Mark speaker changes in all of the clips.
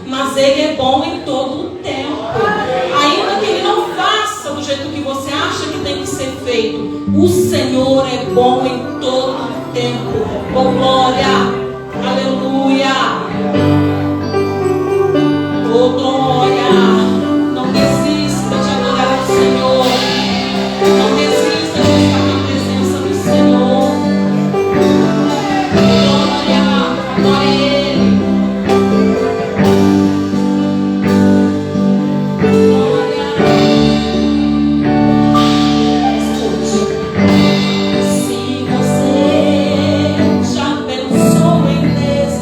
Speaker 1: mas Ele é bom em todo o tempo. Ainda que Ele não faça do jeito que você acha que tem que ser feito, o Senhor é bom em todo o tempo. Oh, glória! Aleluia! Oh, glória! Não desista de adorar o Senhor. Não desista de estar na presença do Senhor. Glória! Adore Ele. Glória! Escute. Se você já pensou em desistir,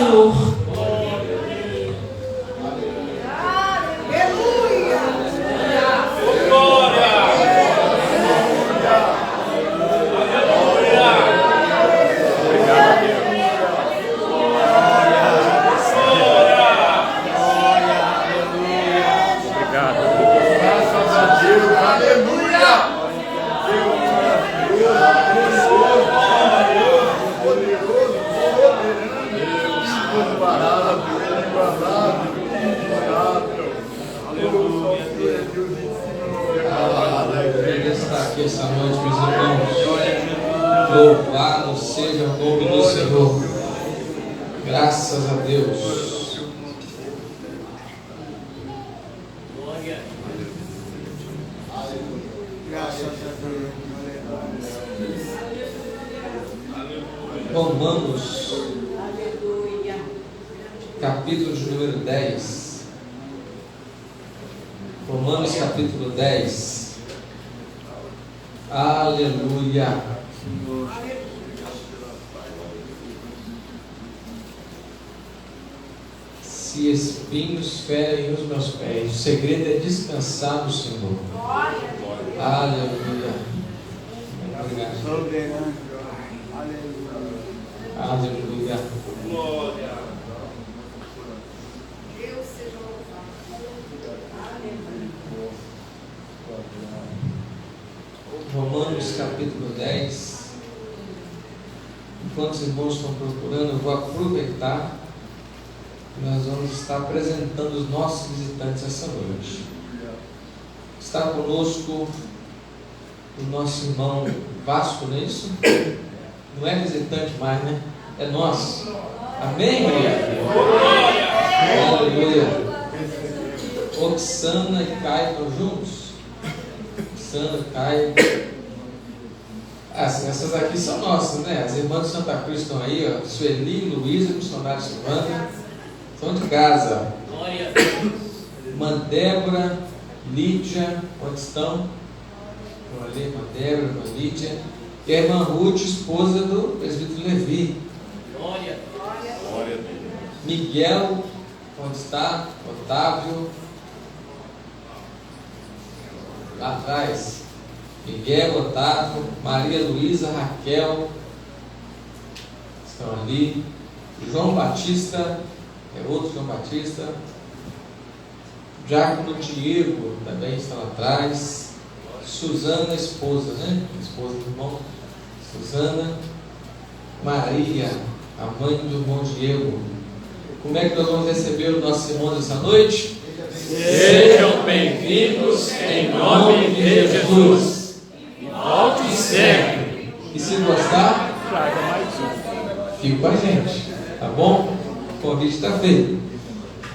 Speaker 1: Senhor.
Speaker 2: Essa noite, meus irmãos, louvado seja o nome do Senhor, graças a Deus. Romanos, capítulo de número 10. Romanos, capítulo 10. Aleluia. Se espinhos ferem os meus pés, o segredo é descansar no Senhor. Aleluia. Obrigado. Aleluia. Glória. Deus seja louvado. Romanos capítulo 10. Enquanto os irmãos estão procurando, eu vou aproveitar que nós vamos estar apresentando os nossos visitantes essa noite. Está conosco o nosso irmão Vasco, não é isso? Não é visitante mais, né? É nosso. Amém, Maria? Aleluia. Oxana e Caio estão juntos? Oxana, Caio. Essas aqui são nossas, né? As irmãs de Santa Cruz estão aí, ó. Sueli, Luísa, missionária Silvana. Estão de casa. Irmã Débora, Lídia, onde estão? Estão ali, irmã Débora, irmã Lídia. E a irmã Ruth, esposa do presbítero Levi. Glória. Miguel, onde está? Otávio. Lá atrás. Miguel, Otávio, Maria Luísa, Raquel. Estão ali. João Batista, é outro João Batista. Diácono Diego também está lá atrás. Suzana, esposa, né? Esposa do irmão. Suzana. Maria, a mãe do irmão Diego. Como é que nós vamos receber os nossos irmãos essa noite?
Speaker 3: Sejam bem-vindos em nome de Jesus. E volte sempre.
Speaker 2: E se gostar,
Speaker 3: Traga mais um.
Speaker 2: fique com a gente, tá bom? O convite está feito.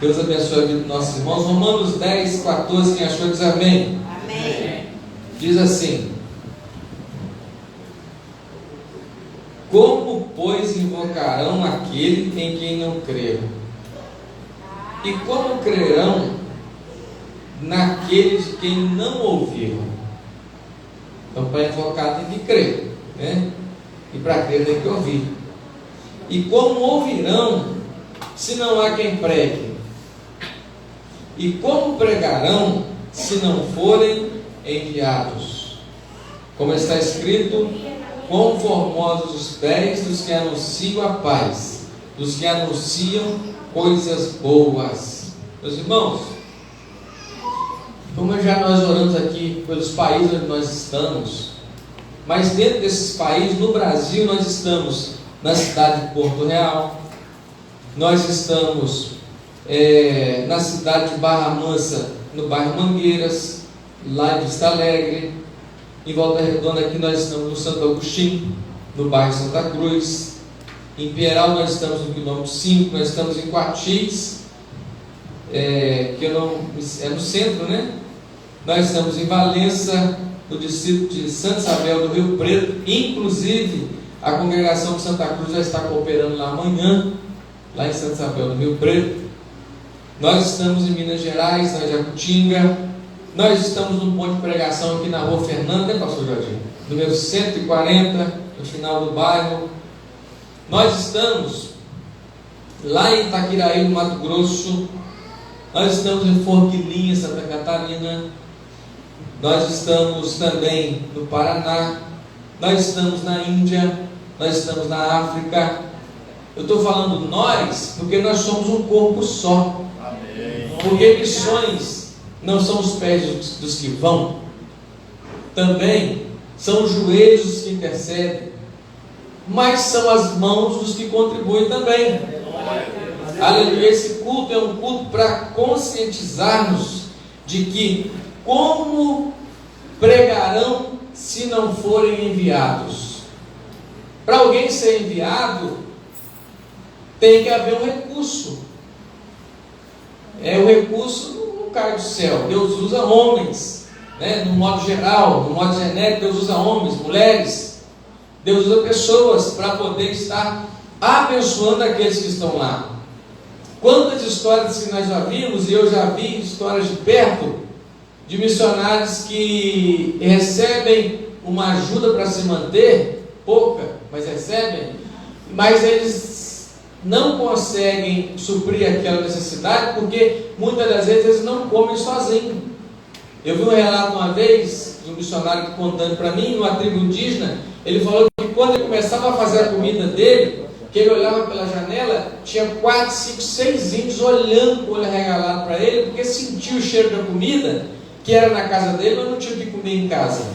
Speaker 2: Deus abençoe a vida dos nossos irmãos. Romanos 10, 14, quem achou diz amém.
Speaker 1: Amém.
Speaker 2: Diz assim: como, pois, invocarão aquele em quem não creram? E como crerão naquele de quem não ouviram? Então, para invocar tem que crer, né? E para crer tem que ouvir. E como ouvirão se não há quem pregue? E como pregarão se não forem enviados? Como está escrito: quão formosos os pés dos que anunciam a paz, dos que anunciam coisas boas. Meus irmãos, como já nós oramos aqui pelos países onde nós estamos, mas dentro desses países, no Brasil, nós estamos na cidade de Porto Real, nós estamos na cidade de Barra Mansa, no bairro Mangueiras, lá em Vista Alegre. Em Volta Redonda aqui nós estamos no Santo Agostinho, no bairro Santa Cruz. Em Pieral nós estamos no quilômetro 5, nós estamos em Coatis, que é no centro, né? Nós estamos em Valença, no distrito de Santa Isabel do Rio Preto. Inclusive a congregação de Santa Cruz já está cooperando lá amanhã, lá em Santa Isabel do Rio Preto. Nós estamos em Minas Gerais, na Jacutinga. Nós estamos num ponto de pregação aqui na rua Fernanda, né, pastor Jorginho? Número 140, no final do bairro. Nós estamos lá em Itaquiraí, no Mato Grosso. Nós estamos em Forquilinha, Santa Catarina. Nós estamos também no Paraná. Nós estamos na Índia. Nós estamos na África. Eu estou falando nós, porque nós somos um corpo só. Amém. Porque missões não são os pés dos que vão, também são os joelhos dos que intercedem, mas são as mãos dos que contribuem também. Aleluia. Esse culto é um culto para conscientizar-nos de que como pregarão se não forem enviados? Para alguém ser enviado, tem que haver um recurso. O recurso não cai do céu. Deus usa homens, né? No modo geral, no modo genérico, Deus usa homens, mulheres. Deus usa pessoas para poder estar abençoando aqueles que estão lá. Quantas histórias que nós já vimos, e eu já vi histórias de perto, de missionários que recebem uma ajuda para se manter, pouca, mas recebem, mas eles não conseguem suprir aquela necessidade, porque muitas das vezes eles não comem sozinhos. Eu vi um relato uma vez, de um missionário contando para mim, numa tribo indígena, ele falou que quando ele começava a fazer a comida dele, que ele olhava pela janela, tinha 4, 5, 6 índios olhando com o olho arregalado para ele, porque sentia o cheiro da comida, que era na casa dele, mas não tinha o que comer em casa.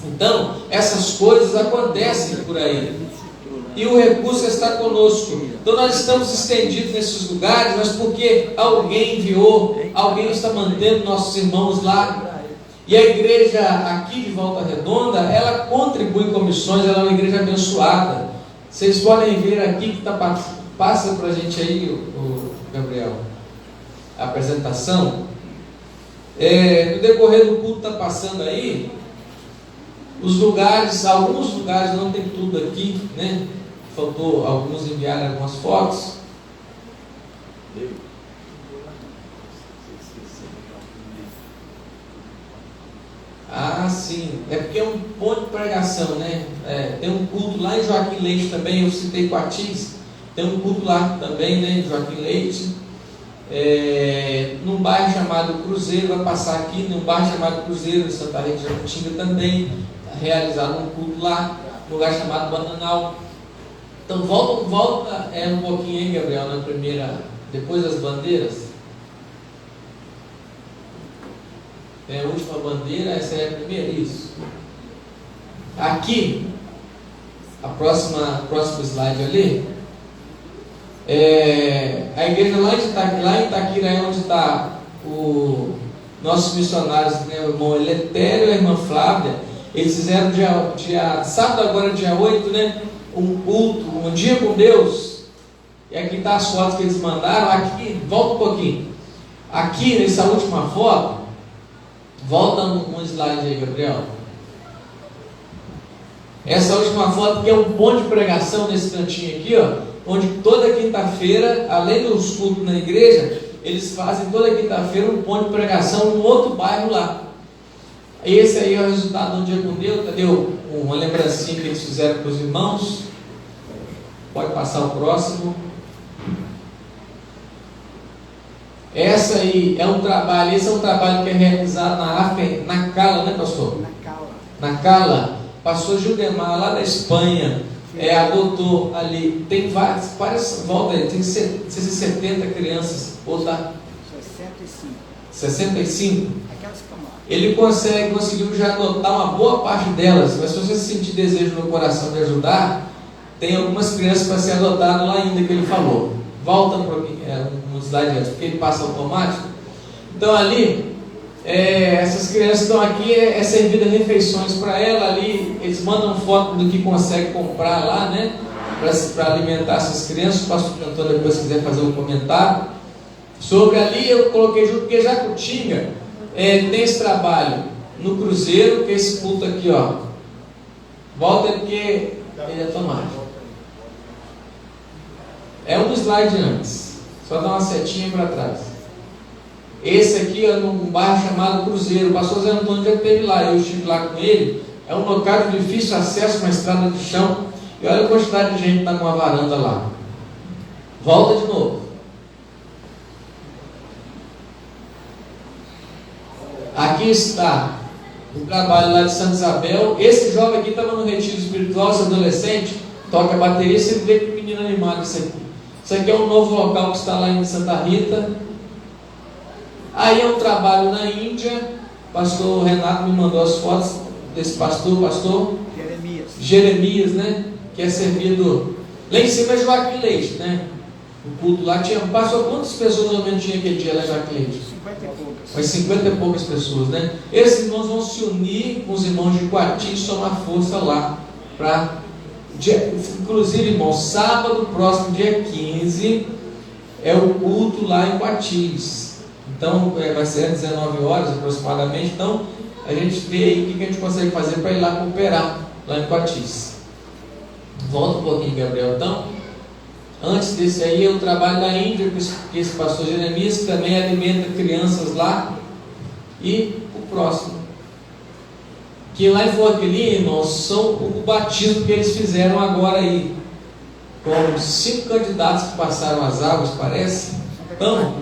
Speaker 2: Então, essas coisas acontecem por aí. E o recurso está conosco. Então nós estamos estendidos nesses lugares, mas porque alguém enviou, alguém está mantendo nossos irmãos lá. E a igreja aqui de Volta Redonda, ela contribui com missões, ela é uma igreja abençoada. Vocês podem ver aqui que passa para a gente aí, o Gabriel, a apresentação. No decorrer do culto está passando aí, os lugares, alguns lugares, não tem tudo aqui, né? Faltou alguns enviarem algumas fotos. Ah, sim, é porque é um ponto de pregação, né? Tem um culto lá em Joaquim Leite também, eu citei Coatis, tem um culto lá também, né, em Joaquim Leite, num bairro chamado Cruzeiro, vai passar aqui, num bairro chamado Cruzeiro, em Santa Rita de Jacutinga também, realizado um culto lá, num lugar chamado Bananal. Então volta um pouquinho aí, Gabriel, na primeira, depois das bandeiras. A última bandeira, essa é a primeira, isso. Aqui, a próxima slide ali, a igreja lá em Itaquiraí, onde está o nossos missionários, né, o irmão Eletério e a irmã Flávia, eles fizeram sábado agora, dia 8, né, um culto, um dia com Deus. E aqui está as fotos que eles mandaram. Aqui, volta um pouquinho. Aqui, nessa última foto, volta um slide aí, Gabriel. Essa última foto que é um ponto de pregação nesse cantinho aqui, ó, onde toda quinta-feira, além dos cultos na igreja, eles fazem toda quinta-feira um ponto de pregação no outro bairro lá. Esse aí é o resultado de um dia com Deus. Cadê uma lembrancinha que eles fizeram com os irmãos? Pode passar o próximo. Esse é um trabalho que é realizado na Cala, né, pastor? Na Cala. Pastor Gildemar, lá da Espanha, adotou ali, tem várias volta aí, tem 70 crianças, ou tá? 65? Ele conseguiu já adotar uma boa parte delas, mas se você sentir desejo no coração de ajudar, tem algumas crianças para ser adotadas lá ainda, que ele falou. Volta um slide antes, porque ele passa automático. Então ali, essas crianças estão aqui, é servida refeições para ela ali, eles mandam foto do que consegue comprar lá, né, para alimentar essas crianças. O pastor Antônio depois quiser fazer um comentário sobre ali, eu coloquei junto, porque Jacutinga tem esse trabalho no Cruzeiro, que é esse culto aqui, ó. Volta porque ele é automático. Um slide antes, só dá uma setinha para trás. Esse aqui é num bairro chamado Cruzeiro. O pastor Zé Antônio já esteve lá, eu estive lá com ele. É um local de difícil acesso, uma estrada de chão. E olha a quantidade de gente que está com uma varanda lá. Volta de novo. Aqui está o trabalho lá de Santa Isabel. Esse jovem aqui estava no retiro espiritual, esse adolescente, toca bateria. Você vê que menino animado isso aqui. Isso aqui é um novo local que está lá em Santa Rita. Aí é um trabalho na Índia. O pastor Renato me mandou as fotos desse pastor Jeremias, né? Que é servido lá em cima, é Joaquim Leite, né? O culto lá tinha. Pastor, quantas pessoas ou menos tinha aquele dia lá em Joaquim Leite?
Speaker 3: 50 e poucas.
Speaker 2: Mas 50 e poucas pessoas, né? Esses irmãos vão se unir com os irmãos de Coati e somar força lá. Inclusive, irmão, sábado, próximo dia 15, é o culto lá em Coatis. Então, vai ser às 19 horas aproximadamente. Então, a gente vê aí o que a gente consegue fazer para ir lá cooperar, lá em Coatis. Volta um pouquinho, Gabriel. Então, antes desse aí, eu trabalho na Índia, que esse pastor Jeremias, que também alimenta crianças lá. E o próximo, que lá em Forquilinha, irmãos, são o batismo que eles fizeram agora aí, com 5 candidatos que passaram as águas, parece. Então,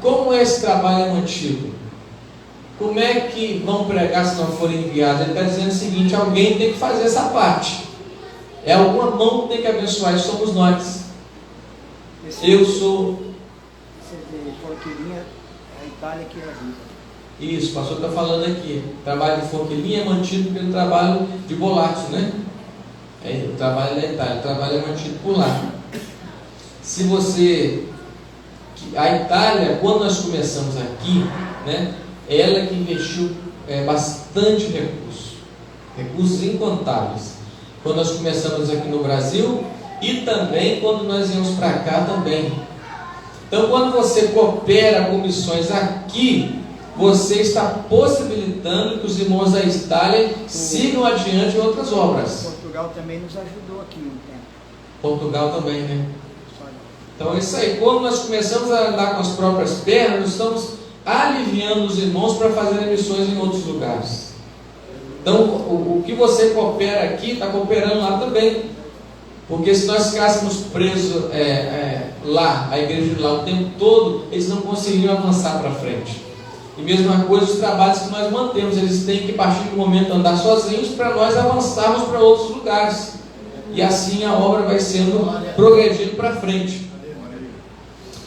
Speaker 2: como esse trabalho é mantido? Como é que vão pregar se não forem enviados? Ele está dizendo o seguinte: alguém tem que fazer essa parte. É alguma mão que tem que abençoar, e somos nós. Eu sou.
Speaker 3: Forquilinha, a Itália que ajuda.
Speaker 2: Isso, o pastor está falando aqui. O trabalho de Forquilinha é mantido pelo trabalho de Bolazzo, né? O trabalho da Itália, o trabalho é mantido por lá. Se você. A Itália, quando nós começamos aqui, né? Ela que investiu bastante recursos incontáveis. Quando nós começamos aqui no Brasil e também quando nós íamos para cá também. Então, quando você coopera com missões aqui, você está possibilitando que os irmãos da Itália sigam adiante em outras obras.
Speaker 3: Portugal também nos ajudou aqui um tempo.
Speaker 2: Portugal também, né? Então é isso aí. Quando nós começamos a andar com as próprias pernas, nós estamos aliviando os irmãos para fazerem missões em outros lugares. Então, o que você coopera aqui, está cooperando lá também. Porque se nós ficássemos presos lá, a igreja de lá o tempo todo, eles não conseguiriam avançar para frente. E mesma coisa, os trabalhos que nós mantemos, eles têm que, a partir do momento, andar sozinhos para nós avançarmos para outros lugares. E assim a obra vai sendo progredindo para frente.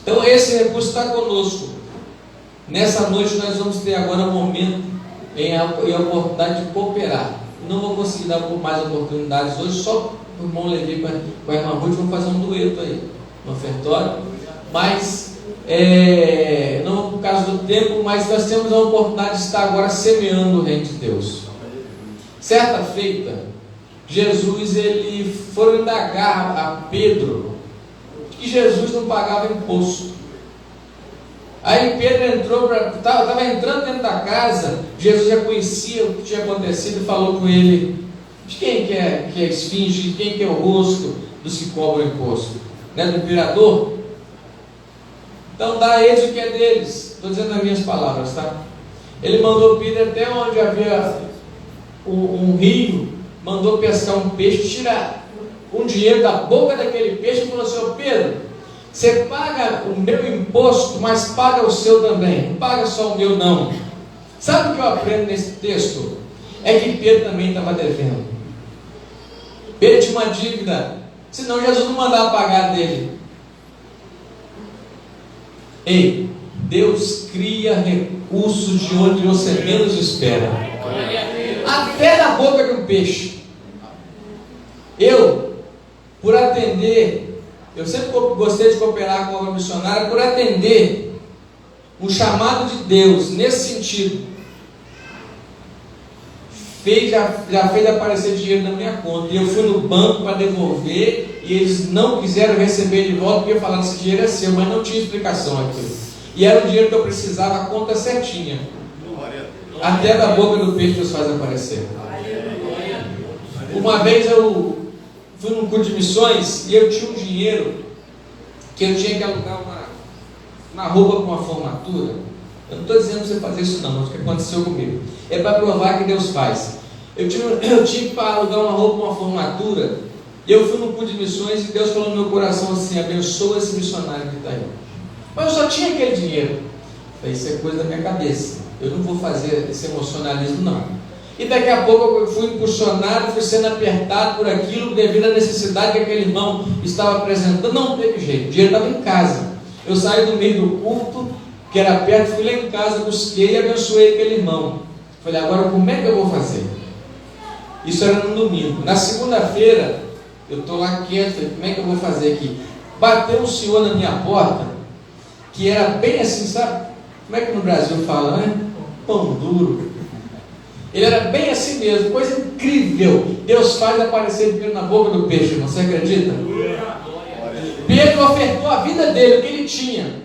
Speaker 2: Então, esse recurso está conosco. Nessa noite nós vamos ter agora um momento em a oportunidade de cooperar. Não vou conseguir dar mais oportunidades hoje, só o irmão Levi com a irmã Ruth vão fazer um dueto aí no ofertório. Mas, não por causa do tempo, mas nós temos a oportunidade de estar agora semeando o reino de Deus. Certa feita, Jesus, ele foi indagar a Pedro que Jesus não pagava imposto. Aí Pedro estava entrando dentro da casa. Jesus já conhecia o que tinha acontecido e falou com ele: de quem que é a esfinge, de quem que é o rosto dos que cobram imposto? Não é do imperador? Então dá a eles o que é deles. Estou dizendo as minhas palavras, tá? Ele mandou Pedro até onde havia um rio, mandou pescar um peixe, tirar um dinheiro da boca daquele peixe e falou assim: Pedro, você paga o meu imposto, mas paga o seu também, não paga só o meu não. Sabe o que eu aprendo nesse texto? É que Pedro também estava devendo. Pedro tinha uma dívida, senão Jesus não mandava pagar dele. Ei, Deus cria recursos de onde você menos espera, até na boca de um peixe. Por atender, eu sempre gostei de cooperar com a obra missionária, por atender um chamado de Deus nesse sentido. Já fez aparecer dinheiro na minha conta, e eu fui no banco para devolver, e eles não quiseram receber de volta, porque falaram: esse dinheiro é seu, mas não tinha explicação aquilo. E era o dinheiro que eu precisava, a conta certinha. Até da boca do peixe Deus faz aparecer. Uma vez eu fui num curso de missões e eu tinha um dinheiro que eu tinha que alugar uma roupa para uma formatura. Eu não estou dizendo para você fazer isso não, mas o que aconteceu comigo é para provar que Deus faz. Eu tinha que alugar uma roupa para uma formatura, E eu fui no culto de missões e Deus falou no meu coração assim: abençoa esse missionário que está aí. Mas eu só tinha aquele dinheiro. Falei, isso é coisa da minha cabeça. Eu não vou fazer esse emocionalismo, não. E daqui a pouco eu fui impulsionado, fui sendo apertado por aquilo, devido à necessidade que aquele irmão estava apresentando. Não teve jeito, o dinheiro estava em casa. Eu saí do meio do culto, que era perto, fui lá em casa, busquei e abençoei aquele irmão. Falei, agora como é que eu vou fazer? Isso era no domingo. Na segunda-feira, eu estou lá quieto, falei, como é que eu vou fazer aqui? Bateu um senhor na minha porta, que era bem assim, sabe? Como é que no Brasil fala, né? Pão duro. Ele era bem assim mesmo, coisa incrível. Deus faz aparecer Pedro na boca do peixe, irmão, você acredita? Pedro ofertou a vida dele, o que ele tinha.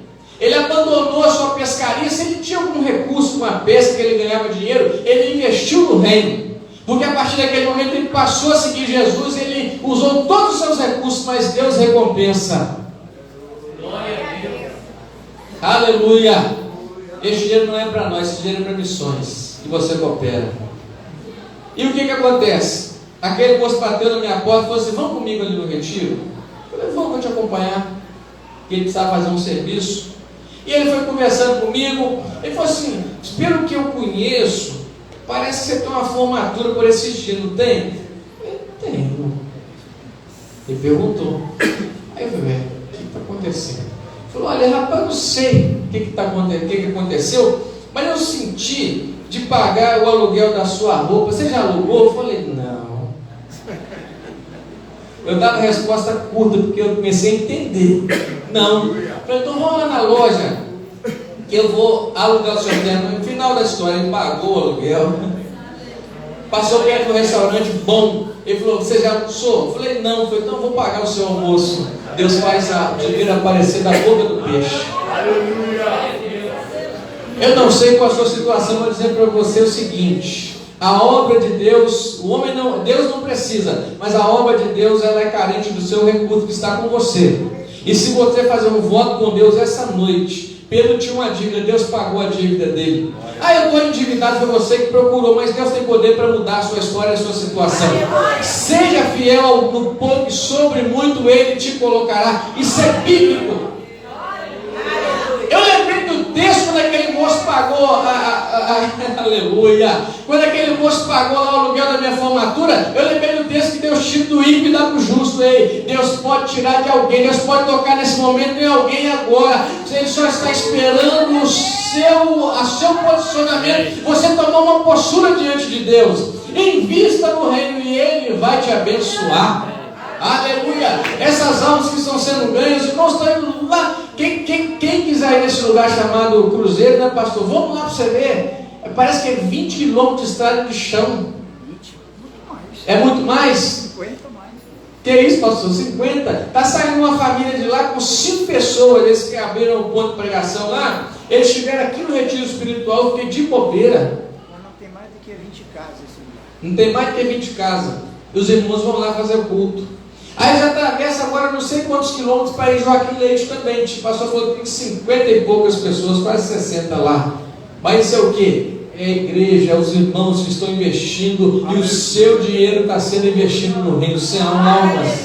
Speaker 2: Ele abandonou a sua pescaria. Se ele tinha algum recurso com a pesca, que ele ganhava dinheiro, ele investiu no reino. Porque a partir daquele momento ele passou a seguir Jesus, ele usou todos os seus recursos, mas Deus recompensa. Glória a Deus. Aleluia. Esse dinheiro não é para nós, esse dinheiro é para missões, que você coopera. E o que acontece? Aquele moço bateu na minha porta e falou assim, vamos comigo ali no retiro? Eu falei, vou te acompanhar. Ele precisava fazer um serviço. E ele foi conversando comigo. Ele falou assim, pelo que eu conheço, parece que você tem uma formatura por esse estilo, tem? Eu tenho. Ele perguntou. Aí eu falei, o que está acontecendo? Ele falou, olha rapaz, eu não sei o que aconteceu, mas eu senti de pagar o aluguel da sua roupa. Você já alugou? Eu falei, não. Eu dava a resposta curta, porque eu comecei a entender. Não. Eu falei, então vamos lá na loja, que eu vou alugar o seu terno. No final da história, ele pagou o aluguel. Passou perto do restaurante bom. Ele falou, você já almoçou? Eu falei, não. Eu falei, então eu vou pagar o seu almoço. Deus faz a dinheiro aparecer da boca do peixe. Eu não sei qual a sua situação, vou dizer para você o seguinte: a obra de Deus, Deus não precisa, mas a obra de Deus ela é carente do seu recurso que está com você. E se você fazer um voto com Deus essa noite, Pedro tinha uma dívida, Deus pagou a dívida dele. Eu estou endividado, foi você que procurou, mas Deus tem poder para mudar a sua história, a sua situação. Seja fiel no pouco e sobre muito Ele te colocará. Isso é bíblico. Eu lembrei do texto quando aquele moço pagou aleluia, quando aquele moço pagou lá o aluguel da minha formatura, eu lembrei do texto que Deus tira do ímpio e dá para o justo. Ei, Deus pode tirar de alguém, Deus pode tocar nesse momento em alguém agora. Ele só está esperando o seu posicionamento, você tomar uma postura diante de Deus. Invista no reino e Ele vai te abençoar. Aleluia. Essas almas que estão sendo ganhas, irmãos, estão indo lá. Quem quiser ir nesse lugar chamado Cruzeiro, né, pastor? Vamos lá para você ver. Parece que é 20 quilômetros de estrada de chão. É muito mais?
Speaker 3: 50 mais.
Speaker 2: Que é isso, pastor? 50? Está saindo uma família de lá com 5 pessoas. Eles que abriram o ponto de pregação lá. Eles estiveram aqui no retiro espiritual. Eu fiquei de bobeira.
Speaker 3: Não tem mais do que 20 casas esse lugar.
Speaker 2: Não tem mais do que 20 casas. E os irmãos vão lá fazer o culto. Aí já atravessa agora não sei quantos quilômetros para ir Joaquim Leite também. O pastor falou que tem 50 e poucas pessoas, quase 60 lá. Mas isso é o quê? É a igreja, é os irmãos que estão investindo. E o seu dinheiro está sendo investido no reino. Sem almas.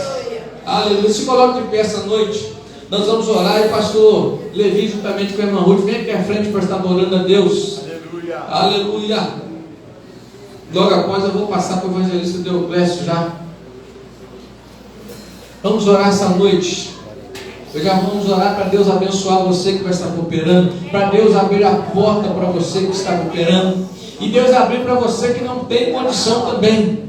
Speaker 2: Aleluia. Se coloque de pé essa noite. Nós vamos orar. E pastor Levi, juntamente com a irmã Ruth, vem aqui à frente para estar adorando a Deus. Aleluia. Aleluia. Logo após eu vou passar para o evangelista Deoclésio já. Vamos orar essa noite. Já vamos orar para Deus abençoar você que vai estar cooperando, para Deus abrir a porta para você que está cooperando, e Deus abrir para você que não tem condição também.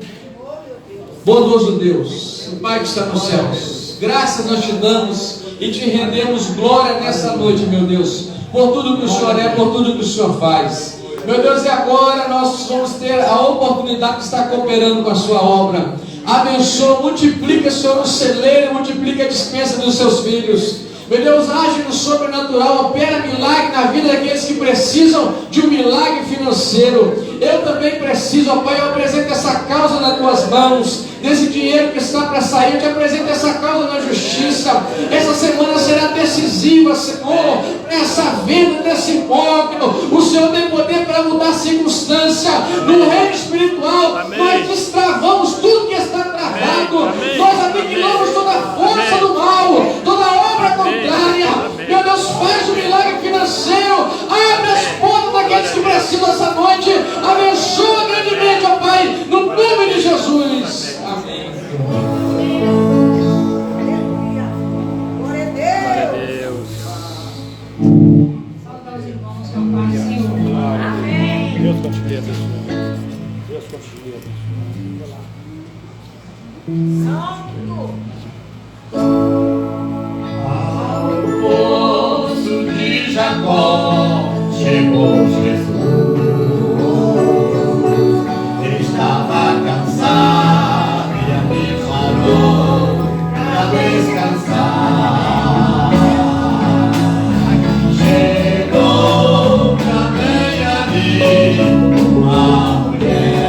Speaker 2: Bondoso Deus, o Pai que está nos céus, graças nós te damos e te rendemos glória nessa noite, meu Deus, por tudo que o Senhor é, por tudo que o Senhor faz. Meu Deus, e agora nós vamos ter a oportunidade de estar cooperando com a sua obra. Abençoa, multiplica, Senhor, o celeiro, multiplica a dispensa dos seus filhos. Meu Deus, age no sobrenatural, opera milagre na vida daqueles que precisam de um milagre financeiro. Eu também preciso, ó Pai, eu apresento essa causa nas tuas mãos. Desse dinheiro que está para sair, eu te apresento essa causa na justiça. Essa semana será decisiva, Senhor, nessa venda desse imóvel. O Senhor tem poder para mudar a circunstância no reino espiritual. Amém. Nós destravamos tudo que está travado. Amém. Nós aniquilamos toda a força do mal, toda obra contrária. Meu Deus, faz um milagre financeiro, abre as portas daqueles que precisam essa noite, abençoa grandemente, ó Pai, no nome de Jesus. Amém.
Speaker 4: Glória a Deus.
Speaker 1: Saudar os irmãos com a paz do Senhor. Amém.
Speaker 5: Deus continue abençoando. Deus continue abençoando.
Speaker 4: Ao poço de Jacó chegou Jesus. Ele estava cansado e ali parou para descansar. Chegou também ali uma mulher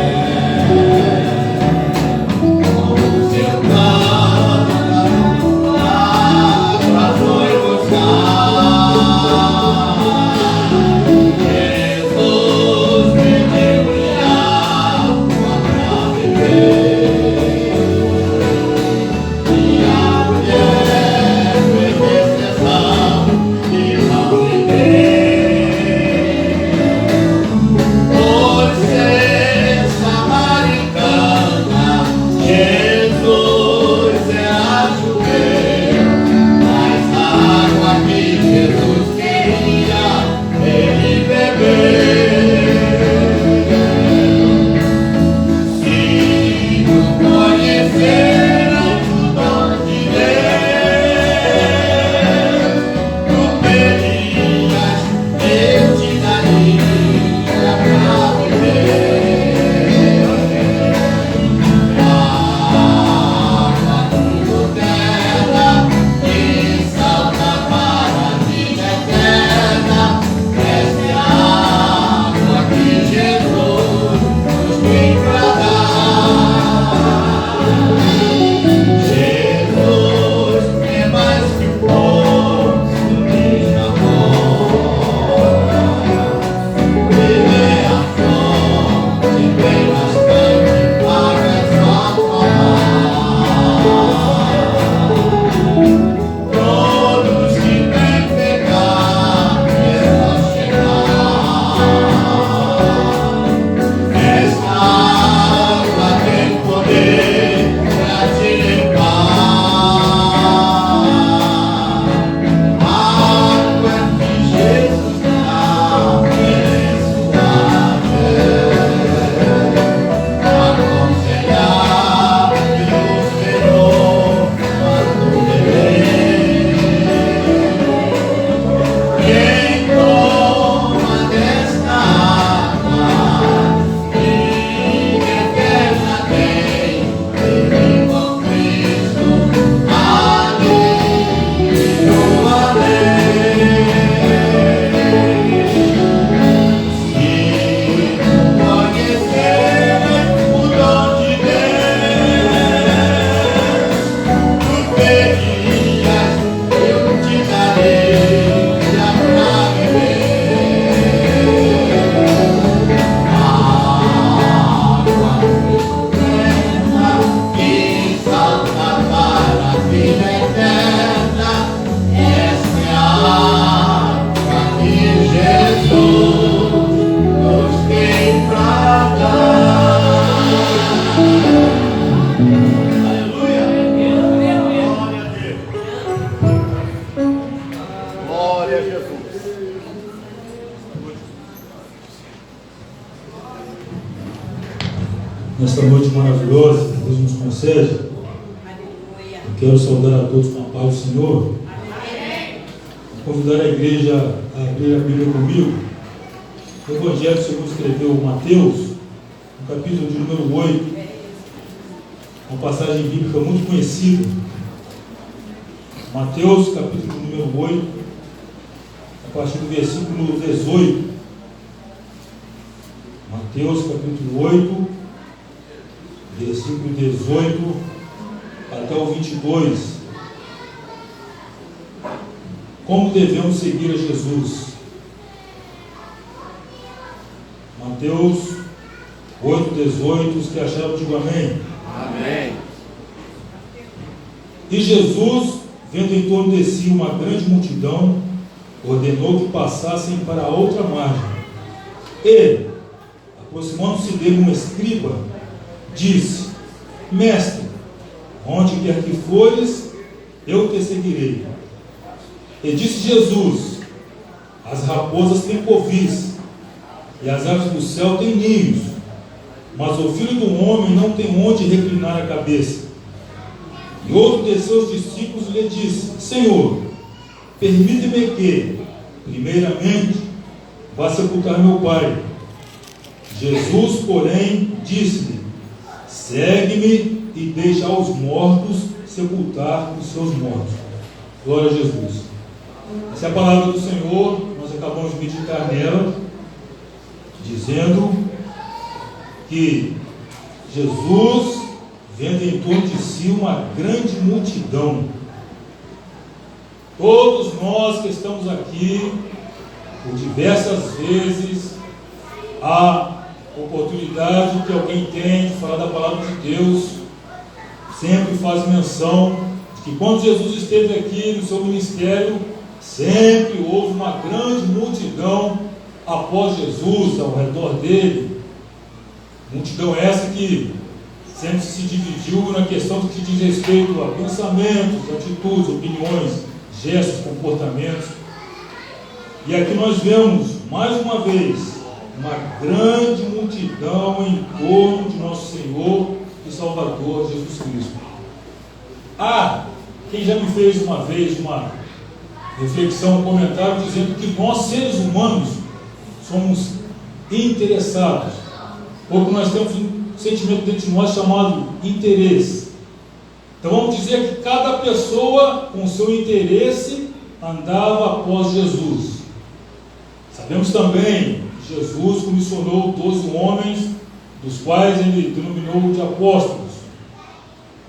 Speaker 4: com o seu cântaro lá foi buscar. Jesus pediu-lhe água para beber e a mulher fez questão de não beber. Por ser samaritana, Jesus era judeu, mas a água que Jesus queria, ele bebeu. Se não conheceram o dom de Deus, tu pedias, eu te daria pra beber. Água tudo terra que salta para a vida eterna. Essa é a água que Jesus nos tem pra dar. Jesus é mais que o poço de Jacó. Ele é a fonte bem bastante para sua todos que têm pecado é só chegar. Esta água tem poder para te limpar. A água que Jesus dá é sua fé. Aconselhar pelo Senhor quando beber. Quem toma desta água, vida eterna tem. Vive com Cristo. Amém. Amém. Se conhecer o dom de Deus, tu pedias, eu te darei pra beber. Água eterna que salta para a vida eterna. Essa é a água que Jesus nos tem pra dar. Aleluia. Glória a Deus. Glória a Jesus.
Speaker 5: Nesta noite maravilhosa que Deus nos concede, eu quero saudar a todos com a paz do Senhor. Vou convidar a igreja a abrir a Bíblia comigo. O Evangelho segundo escreveu Mateus, no capítulo de número 8, uma passagem bíblica muito conhecida. Mateus, capítulo número 8, a partir do versículo 18. Mateus, capítulo 8, versículo 18 até o 22. Como devemos seguir a Jesus? Mateus 8, 18. Os que acharam, digam amém.
Speaker 4: Amém.
Speaker 5: E Jesus, vendo em torno de si uma grande multidão, ordenou que passassem para a outra margem. E, aproximando-se dele um escriba, disse: Mestre, onde quer que fores, eu te seguirei. E disse Jesus: As raposas têm covis, e as aves do céu têm ninhos, mas o Filho do Homem não tem onde reclinar a cabeça. E outro de seus discípulos lhe disse: Senhor, permite-me que, primeiramente, vá sepultar meu pai. Jesus, porém, disse-lhe: Segue-me e deixa aos mortos sepultar os seus mortos. Glória a Jesus. Essa é a palavra do Senhor. Nós acabamos de meditar nela, dizendo que Jesus, vendo em torno de si uma grande multidão. Todos nós que estamos aqui, por diversas vezes, a oportunidade que alguém tem de falar da palavra de Deus, sempre faz menção de que quando Jesus esteve aqui no seu ministério, sempre houve uma grande multidão após Jesus, ao redor dele. Multidão essa que sempre se dividiu na questão do que diz respeito a pensamentos, atitudes, opiniões, gestos, comportamentos. E aqui nós vemos, mais uma vez, uma grande multidão em torno de nosso Senhor e Salvador Jesus Cristo. Quem já me fez uma vez uma reflexão, um comentário, dizendo que nós, seres humanos, somos interessados, ou que nós temos um sentimento dentro de nós chamado interesse. Então vamos dizer que cada pessoa, com seu interesse, andava após Jesus. Sabemos também que Jesus comissionou 12 homens, dos quais ele denominou de apóstolos,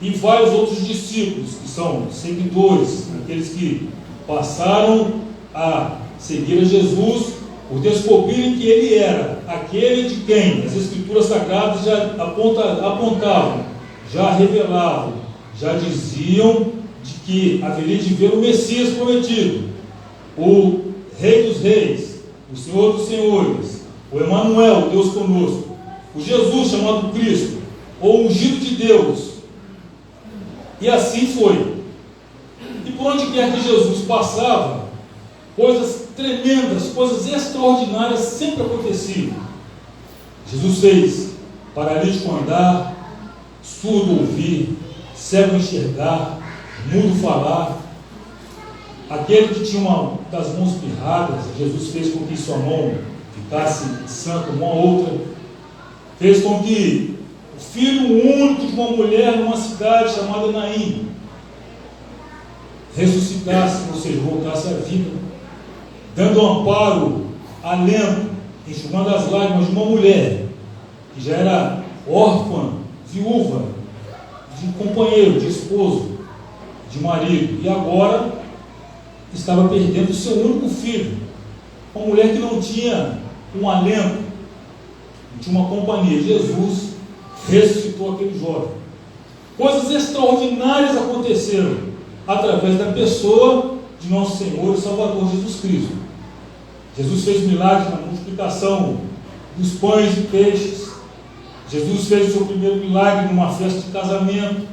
Speaker 5: e vários outros discípulos, que são seguidores, aqueles que passaram a seguir a Jesus, por descobrirem que ele era aquele de quem as Escrituras Sagradas já apontavam, já revelavam, já diziam de que haveria de ver o Messias prometido, o Rei dos Reis, o Senhor dos Senhores, o Emanuel, Deus conosco, o Jesus chamado Cristo, ou ungido de Deus. E assim foi. E por onde quer que Jesus passava, coisas tremendas, coisas extraordinárias sempre aconteciam. Jesus fez paralítico andar, surdo ouvir, cego enxergar, mudo falar. Aquele que tinha uma das mãos pirradas, Jesus fez com que sua mão ficasse sã como a outra. Fez com que o filho único de uma mulher numa cidade chamada Naim ressuscitasse, ou seja, voltasse à vida, dando amparo, alento, enxugando as lágrimas de uma mulher que já era órfã, viúva, de companheiro, de esposo, de marido, e agora estava perdendo o seu único filho. Uma mulher que não tinha um alento, não tinha uma companhia. Jesus ressuscitou aquele jovem. Coisas extraordinárias aconteceram através da pessoa de nosso Senhor e Salvador Jesus Cristo. Jesus fez milagres na multiplicação dos pães e peixes. Jesus fez o seu primeiro milagre numa festa de casamento,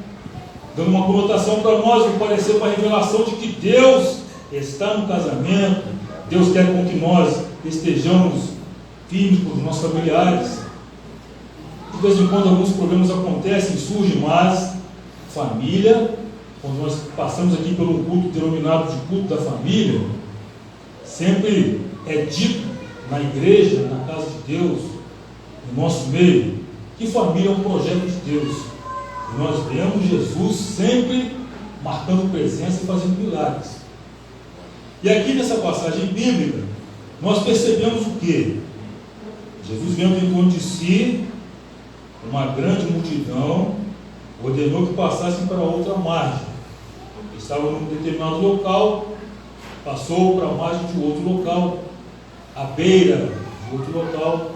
Speaker 5: dando uma conotação para nós, um parecer, uma revelação de que Deus está no casamento. Deus quer com que nós estejamos firmes com os nossos familiares. De vez em quando alguns problemas acontecem, surgem, mas família, quando nós passamos aqui pelo culto denominado de culto da família, sempre é dito na igreja, na casa de Deus, no nosso meio, que família é um projeto de Deus. E nós vemos Jesus sempre marcando presença e fazendo milagres. E aqui nessa passagem bíblica, nós percebemos o quê? Jesus, vendo em torno de si uma grande multidão, ordenou que passassem para outra margem. Estava num determinado local, passou para a margem de outro local, à beira de outro local,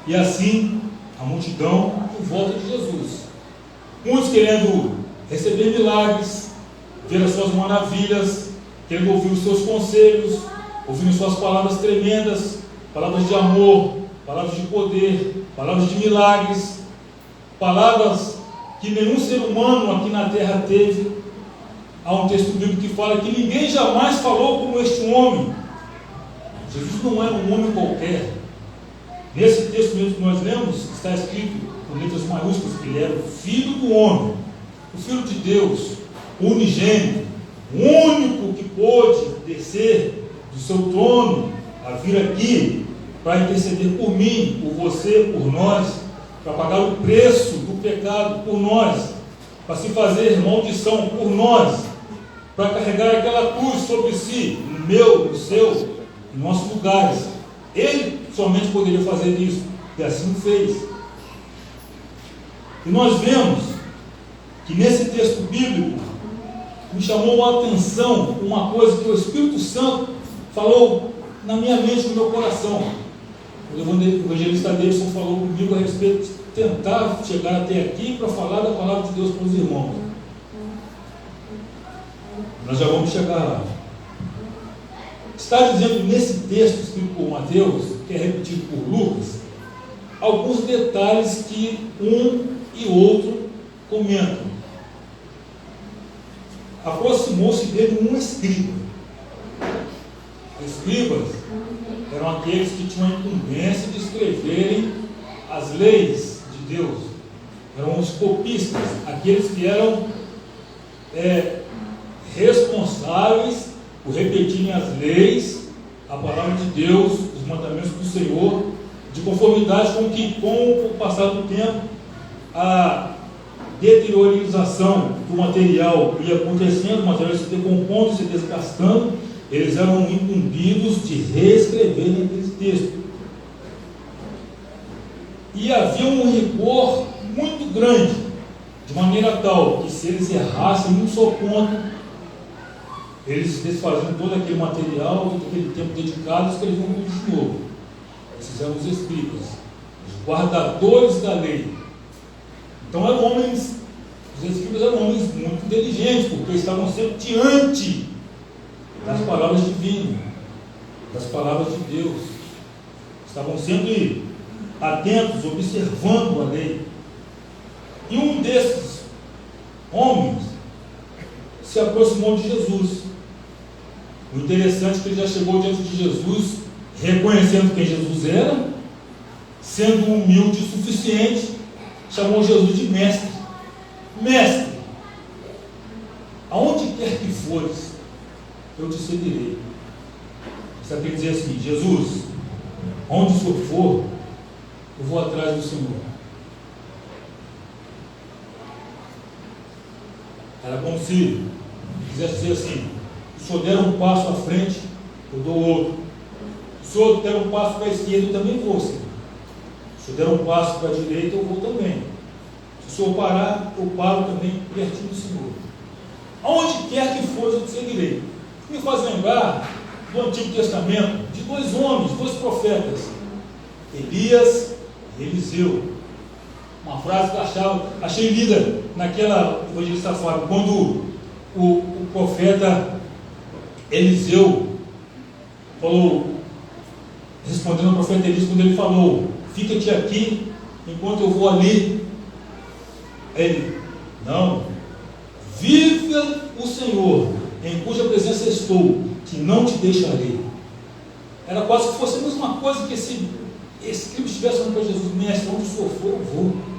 Speaker 5: e assim a multidão em volta de Jesus. Muitos querendo receber milagres, ver as suas maravilhas, querendo ouvir os seus conselhos, ouvindo suas palavras tremendas, palavras de amor, palavras de poder, palavras de milagres, palavras que nenhum ser humano aqui na terra teve. Há um texto bíblico que fala que ninguém jamais falou como este homem. Jesus não era um homem qualquer. Nesse texto mesmo que nós lemos, está escrito com letras maiúsculas que ele era o Filho do Homem, o Filho de Deus, o unigênito, o único que pôde descer do seu trono a vir aqui para interceder por mim, por você, por nós, para pagar o preço do pecado por nós, para se fazer maldição por nós, para carregar aquela cruz sobre si, no meu, no seu, em nossos lugares. Ele somente poderia fazer isso, e assim fez. E nós vemos que nesse texto bíblico me chamou a atenção uma coisa que o Espírito Santo falou na minha mente, no meu coração. O evangelista Davidson falou comigo a respeito de tentar chegar até aqui para falar da palavra de Deus para os irmãos. Nós já vamos chegar lá. Está dizendo nesse texto escrito por Mateus, que é repetido por Lucas, alguns detalhes que um e outro comentam. Aproximou-se dele um escriba. Escribas eram aqueles que tinham a incumbência de escreverem as leis de Deus. Eram os copistas, aqueles que eram responsáveis por repetirem as leis, a palavra de Deus, os mandamentos do Senhor, de conformidade com que, com o passar do tempo, a deteriorização do material ia acontecendo, o material se decompondo, se desgastando. Eles eram incumbidos de reescreverem aquele texto. E havia um rigor muito grande, de maneira tal que se eles errassem um só ponto, eles desfaziam todo aquele material, todo aquele tempo dedicado e escreviam tudo de novo. Esses eram os escribas, os guardadores da lei. Então eram homens, os escribas eram homens muito inteligentes, porque estavam sempre diante das palavras divinas, das palavras de Deus. Estavam sempre atentos, observando a lei. E um desses homens se aproximou de Jesus. O interessante é que ele já chegou diante de Jesus, reconhecendo quem Jesus era, sendo humilde o suficiente, chamou Jesus de mestre. Mestre, aonde quer que fores, eu te seguirei. Você quer dizer assim: Jesus, onde o Senhor for, eu vou atrás do Senhor. Era como se quisesse dizer assim: se o Senhor der um passo à frente, eu dou outro. Se o Senhor der um passo para a esquerda, eu também vou, Senhor. Se o Senhor der um passo para a direita, eu vou também. Se o Senhor parar, eu paro também pertinho do Senhor. Aonde quer que for, eu te seguirei. Me faz lembrar do Antigo Testamento de dois homens, dois profetas, Elias e Eliseu. Uma frase que eu achei lida naquela evangelista Fábio, quando o profeta Eliseu falou, respondendo ao profeta Elias, quando ele falou: fica-te aqui enquanto eu vou ali. Ele: não, viva o Senhor, em cuja presença estou, que não te deixarei. Era quase que fosse a mesma coisa que esse escriba estivesse falando para Jesus: mestre, onde o Senhor for, eu vou.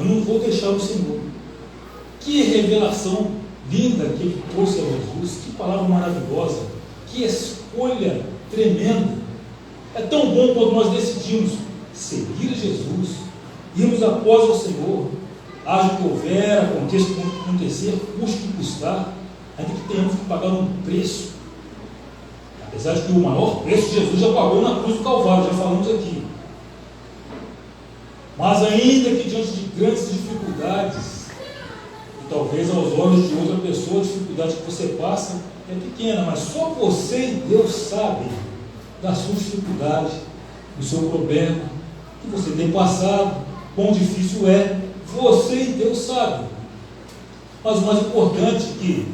Speaker 5: Eu não vou deixar o Senhor. Que revelação linda que ele trouxe a Jesus, que palavra maravilhosa, que escolha tremenda. É tão bom quando nós decidimos seguir Jesus, irmos após o Senhor, haja o que houver, aconteça o que acontecer, custe o que custar, ainda que tenhamos que pagar um preço. Apesar de que o maior preço Jesus já pagou na cruz do Calvário, já falamos aqui. Mas ainda que diante de grandes dificuldades, e talvez aos olhos de outra pessoa a dificuldade que você passa é pequena, mas só você e Deus sabem da sua dificuldade, do seu problema, que você tem passado, quão difícil é, você e Deus sabem. Mas o mais importante é que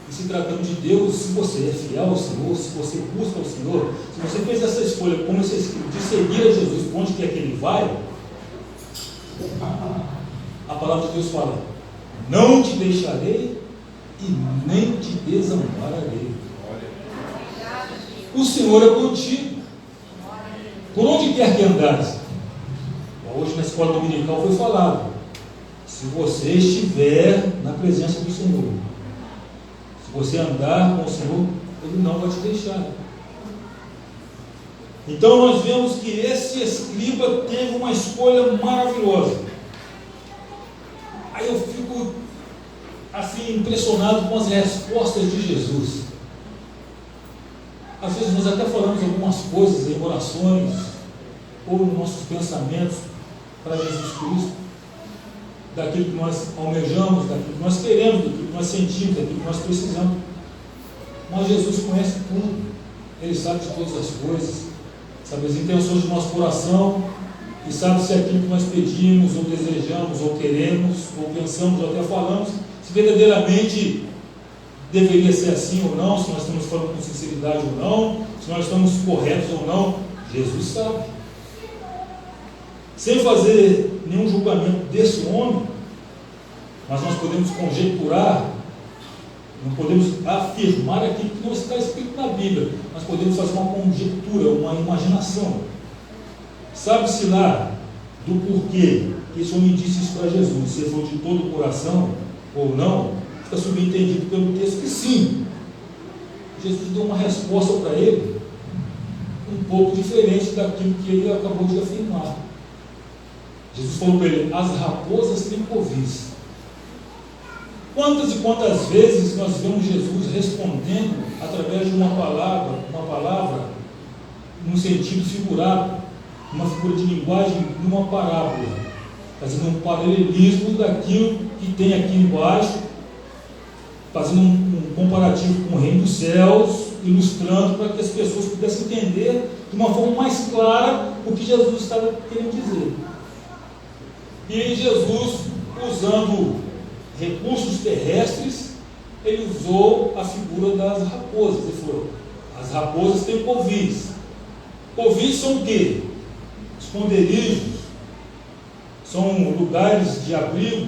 Speaker 5: E se tratando de Deus, se você é fiel ao Senhor, se você busca o Senhor, se você fez essa escolha, como esse escrito, de seguir a Jesus, para onde quer que Ele vai, a palavra de Deus fala: não te deixarei e nem te desampararei. O Senhor é contigo, por onde quer que andares. Hoje na escola dominical foi falado: se você estiver na presença do Senhor, se você andar com o Senhor, Ele não vai te deixar. Então nós vemos que esse escriba teve uma escolha maravilhosa. Aí eu fico assim impressionado com as respostas de Jesus. Às vezes nós até falamos algumas coisas em orações ou nos nossos pensamentos para Jesus Cristo, daquilo que nós almejamos, daquilo que nós queremos, daquilo que nós sentimos, daquilo que nós precisamos. Mas Jesus conhece tudo, Ele sabe de todas as coisas, sabe as intenções do nosso coração, e sabe se aquilo que nós pedimos, ou desejamos, ou queremos, ou pensamos, ou até falamos, se verdadeiramente deveria ser assim ou não, se nós estamos falando com sinceridade ou não, se nós estamos corretos ou não. Jesus sabe. Sem fazer nenhum julgamento desse homem, mas nós podemos conjecturar, não podemos afirmar aquilo que não está escrito na Bíblia, mas podemos fazer uma conjectura, uma imaginação. Sabe-se lá do porquê que esse homem disse isso para Jesus, se ele falou de todo o coração ou não, fica subentendido pelo texto que sim. Jesus deu uma resposta para ele um pouco diferente daquilo que ele acabou de afirmar. Jesus falou para ele: as raposas têm covis. Quantas e quantas vezes nós vemos Jesus respondendo através de uma palavra num sentido figurado, uma figura de linguagem, numa parábola, fazendo um paralelismo daquilo que tem aqui embaixo, fazendo um comparativo com o reino dos céus, ilustrando para que as pessoas pudessem entender de uma forma mais clara o que Jesus estava querendo dizer. E Jesus, usando recursos terrestres, ele usou a figura das raposas. Ele falou: as raposas têm covis. Covis são o quê? Esconderijos, são lugares de abrigo,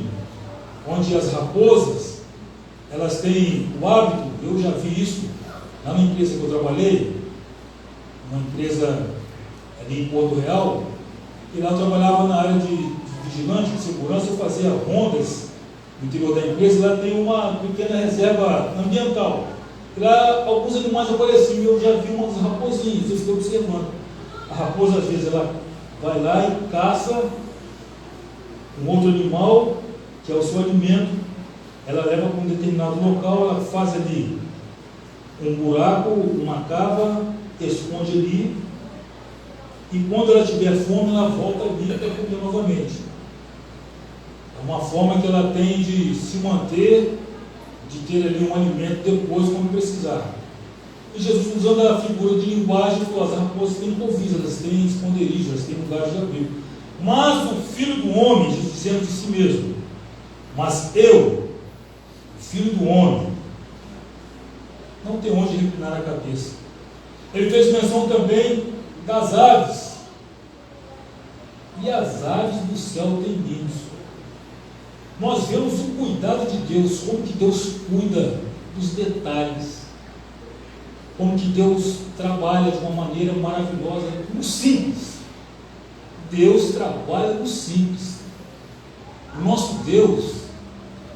Speaker 5: onde as raposas, elas têm o hábito. Eu já vi isso lá na empresa que eu trabalhei, uma empresa ali em Porto Real, e lá eu trabalhava na área de vigilante, de segurança. Eu fazia rondas no interior da empresa. Lá tem uma pequena reserva ambiental, e lá alguns animais apareciam, e eu já vi umas raposinhas. Eu fiquei observando. A raposa, às vezes, ela vai lá e caça um outro animal, que é o seu alimento. Ela leva para um determinado local, ela faz ali um buraco, uma cava, esconde ali, e quando ela tiver fome, ela volta ali para comer novamente. É uma forma que ela tem de se manter, de ter ali um alimento depois, quando precisar. E Jesus, usando a figura de linguagem, falou: as raposas têm covis, elas têm esconderijo, elas têm lugares de abrigo. Mas o Filho do Homem, Jesus dizendo de si mesmo, mas eu, o Filho do Homem, não tem onde reclinar a cabeça. Ele fez menção também das aves. E as aves do céu têm ninhos. Nós vemos o cuidado de Deus, como que Deus cuida dos detalhes, como que Deus trabalha de uma maneira maravilhosa, no simples. Deus trabalha no simples. O nosso Deus,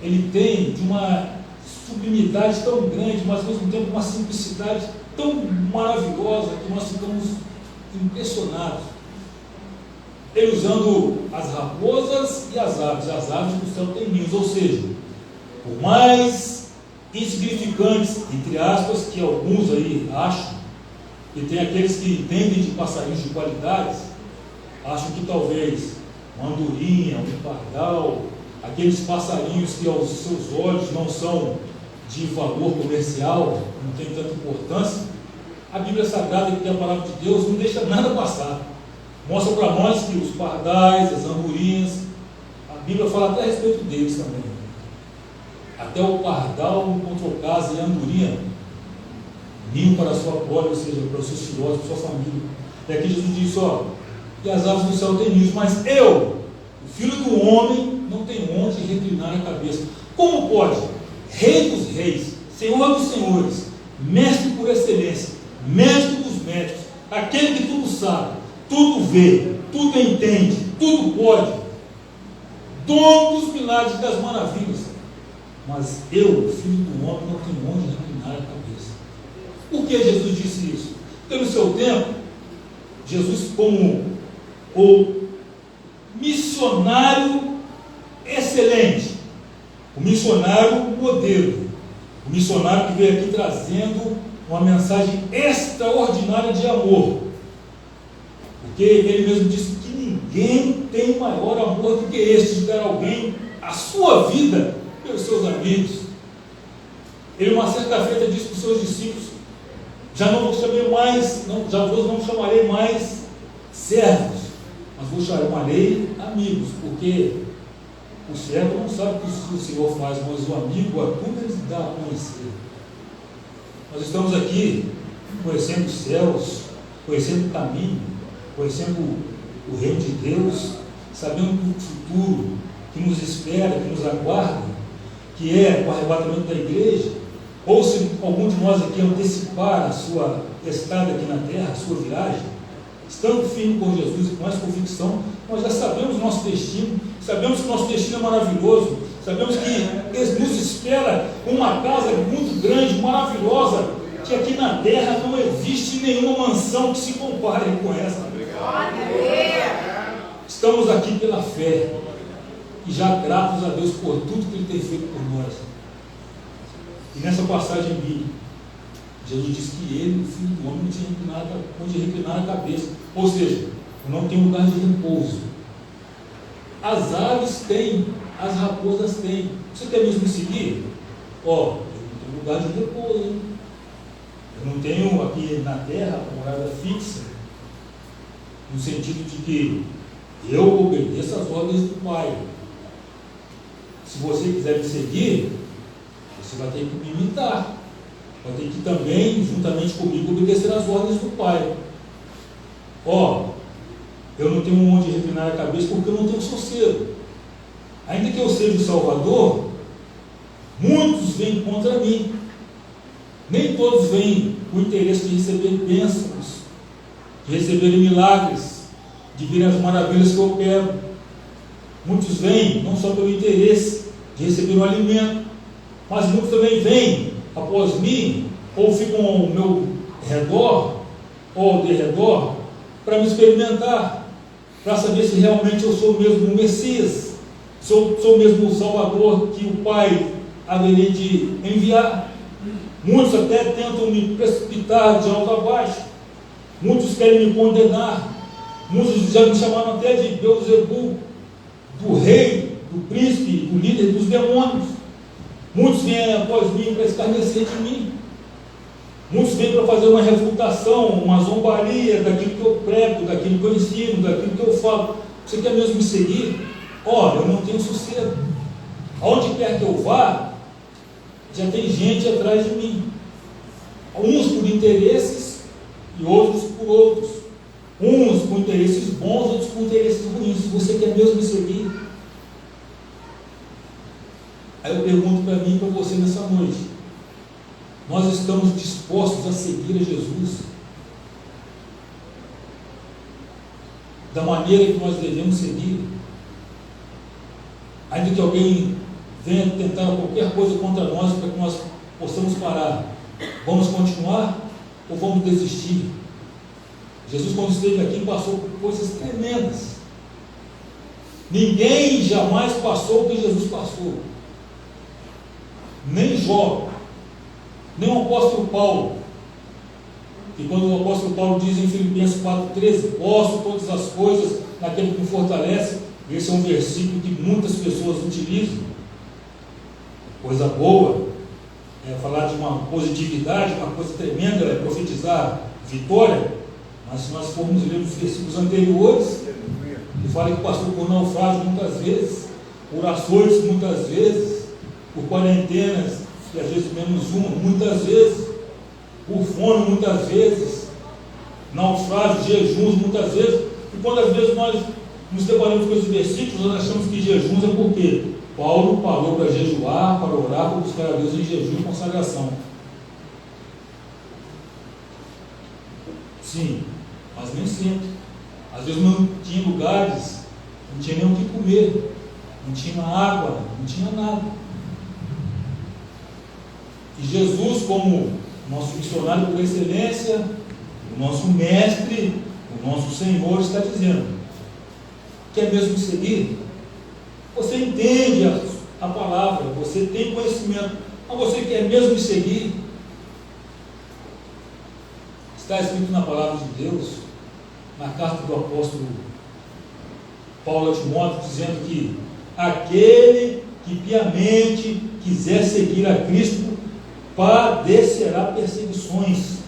Speaker 5: Ele tem de uma sublimidade tão grande, mas ao mesmo tempo uma simplicidade tão maravilhosa, que nós ficamos impressionados. Ele usando as raposas e as aves do céu têm ninhos, ou seja, por mais insignificantes, entre aspas, que alguns aí acham, e tem aqueles que entendem de passarinhos de qualidades, acham que talvez uma andorinha, um pardal, aqueles passarinhos que aos seus olhos não são de valor comercial, não tem tanta importância. A Bíblia Sagrada, que é a palavra de Deus, não deixa nada passar. Mostra para nós que os pardais, as andorinhas, a Bíblia fala até a respeito deles também. até o pardal encontrou casa e andorinha, ninho para a sua prole, ou seja, para os seus filhosos, para a sua família. E aqui Jesus disse, e as aves do céu têm ninhos, mas eu, o Filho do Homem, não tenho onde reclinar a cabeça. Como pode? Rei dos reis, Senhor dos senhores, mestre por excelência, médico dos médicos, aquele que tudo sabe, tudo vê, tudo entende, tudo pode, dono dos milagres e das maravilhas. Mas eu, Filho do Homem, não tenho onde reclinar a cabeça. Por que Jesus disse isso? Porque no seu tempo, Jesus, como o missionário excelente, o missionário modelo, o missionário que veio aqui trazendo uma mensagem extraordinária de amor, porque ele mesmo disse que ninguém tem maior amor do que este, de dar a alguém a sua vida pelos seus amigos. Ele uma certa feita disse para os seus discípulos: já não vos chamarei mais servos, mas vos chamarei amigos, porque o servo não sabe o que o Senhor faz, mas o amigo a tudo ele dá a conhecer. Nós estamos aqui conhecendo os céus, conhecendo o caminho, conhecendo o reino de Deus, sabendo do futuro que nos espera, que nos aguarda, que é o arrebatamento da igreja. Ou se algum de nós aqui antecipar a sua estada aqui na terra, a sua viagem, estando firme com Jesus e com essa convicção, nós já sabemos o nosso destino, sabemos que o nosso destino é maravilhoso, sabemos que nos espera uma casa muito grande, maravilhosa, que aqui na terra não existe nenhuma mansão que se compare com essa. Estamos aqui pela fé e já gratos a Deus por tudo que Ele tem feito por nós. E nessa passagem bíblica, Jesus disse que Ele, o Filho do Homem, não tinha onde reclinar a cabeça, ou seja, não tem lugar de repouso. As aves têm, as raposas têm. Você quer mesmo me seguir? Eu não tenho lugar de repouso, hein? Eu não tenho aqui na terra uma morada fixa, no sentido de que eu obedeço às ordens do Pai. Se você quiser me seguir, você vai ter que me imitar, vai ter que também, juntamente comigo, obedecer às ordens do Pai. Eu não tenho onde reclinar a cabeça porque eu não tenho sossego. Ainda que eu seja o Salvador, muitos vêm contra mim. Nem todos vêm com o interesse de receber bênçãos, de receber milagres, de vir as maravilhas que eu opero. Muitos vêm não só pelo interesse de receber um alimento, mas muitos também vêm após mim, ou ficam ao meu redor, ou ao derredor, para me experimentar, para saber se realmente eu sou mesmo o Messias, sou mesmo o Salvador que o Pai haveria de enviar. Muitos até tentam me precipitar de alto a baixo, muitos querem me condenar, muitos já me chamaram até de Beelzebul, do rei, do príncipe, do líder dos demônios. Muitos vêm após mim para escarnecer de mim. Muitos vêm para fazer uma refutação, uma zombaria daquilo que eu prego, daquilo que eu ensino, daquilo que eu falo. Você quer mesmo me seguir? Eu não tenho sossego. Aonde quer que eu vá, já tem gente atrás de mim. Uns por interesses e outros por outros. Uns com interesses bons, outros com interesses ruins. Se você quer mesmo me seguir, aí eu pergunto para mim e para você nessa noite: nós estamos dispostos a seguir a Jesus da maneira que nós devemos seguir? Ainda que alguém venha tentar qualquer coisa contra nós para que nós possamos parar, vamos continuar ou vamos desistir? Jesus, quando esteve aqui, passou por coisas tremendas. Ninguém jamais passou o que Jesus passou. Nem Jó, nem o apóstolo Paulo. E quando o apóstolo Paulo diz em Filipenses 4,13, posso todas as coisas naquele que me fortalece, esse é um versículo que muitas pessoas utilizam. Coisa boa é falar de uma positividade, uma coisa tremenda, é profetizar vitória. Mas se nós formos ler os versículos anteriores, que fala que passou por naufrágio muitas vezes, por açoites muitas vezes, por quarentenas, e às vezes menos uma, muitas vezes, por fome, muitas vezes, naufrágios, jejuns, muitas vezes, e quando às vezes nós nos deparamos com esses versículos, nós achamos que jejuns é porque Paulo parou para jejuar, para orar, para buscar a Deus em jejum e consagração. Sim, mas nem sempre. Às vezes não tinha lugares, não tinha nem o que comer, não tinha água, não tinha nada. E Jesus, como nosso missionário por excelência, o nosso mestre, o nosso Senhor, está dizendo: quer mesmo me seguir? Você entende a palavra, você tem conhecimento, mas você quer mesmo me seguir? Está escrito na palavra de Deus, na carta do apóstolo Paulo a Timóteo, dizendo que aquele que piamente quiser seguir a Cristo padecerá perseguições.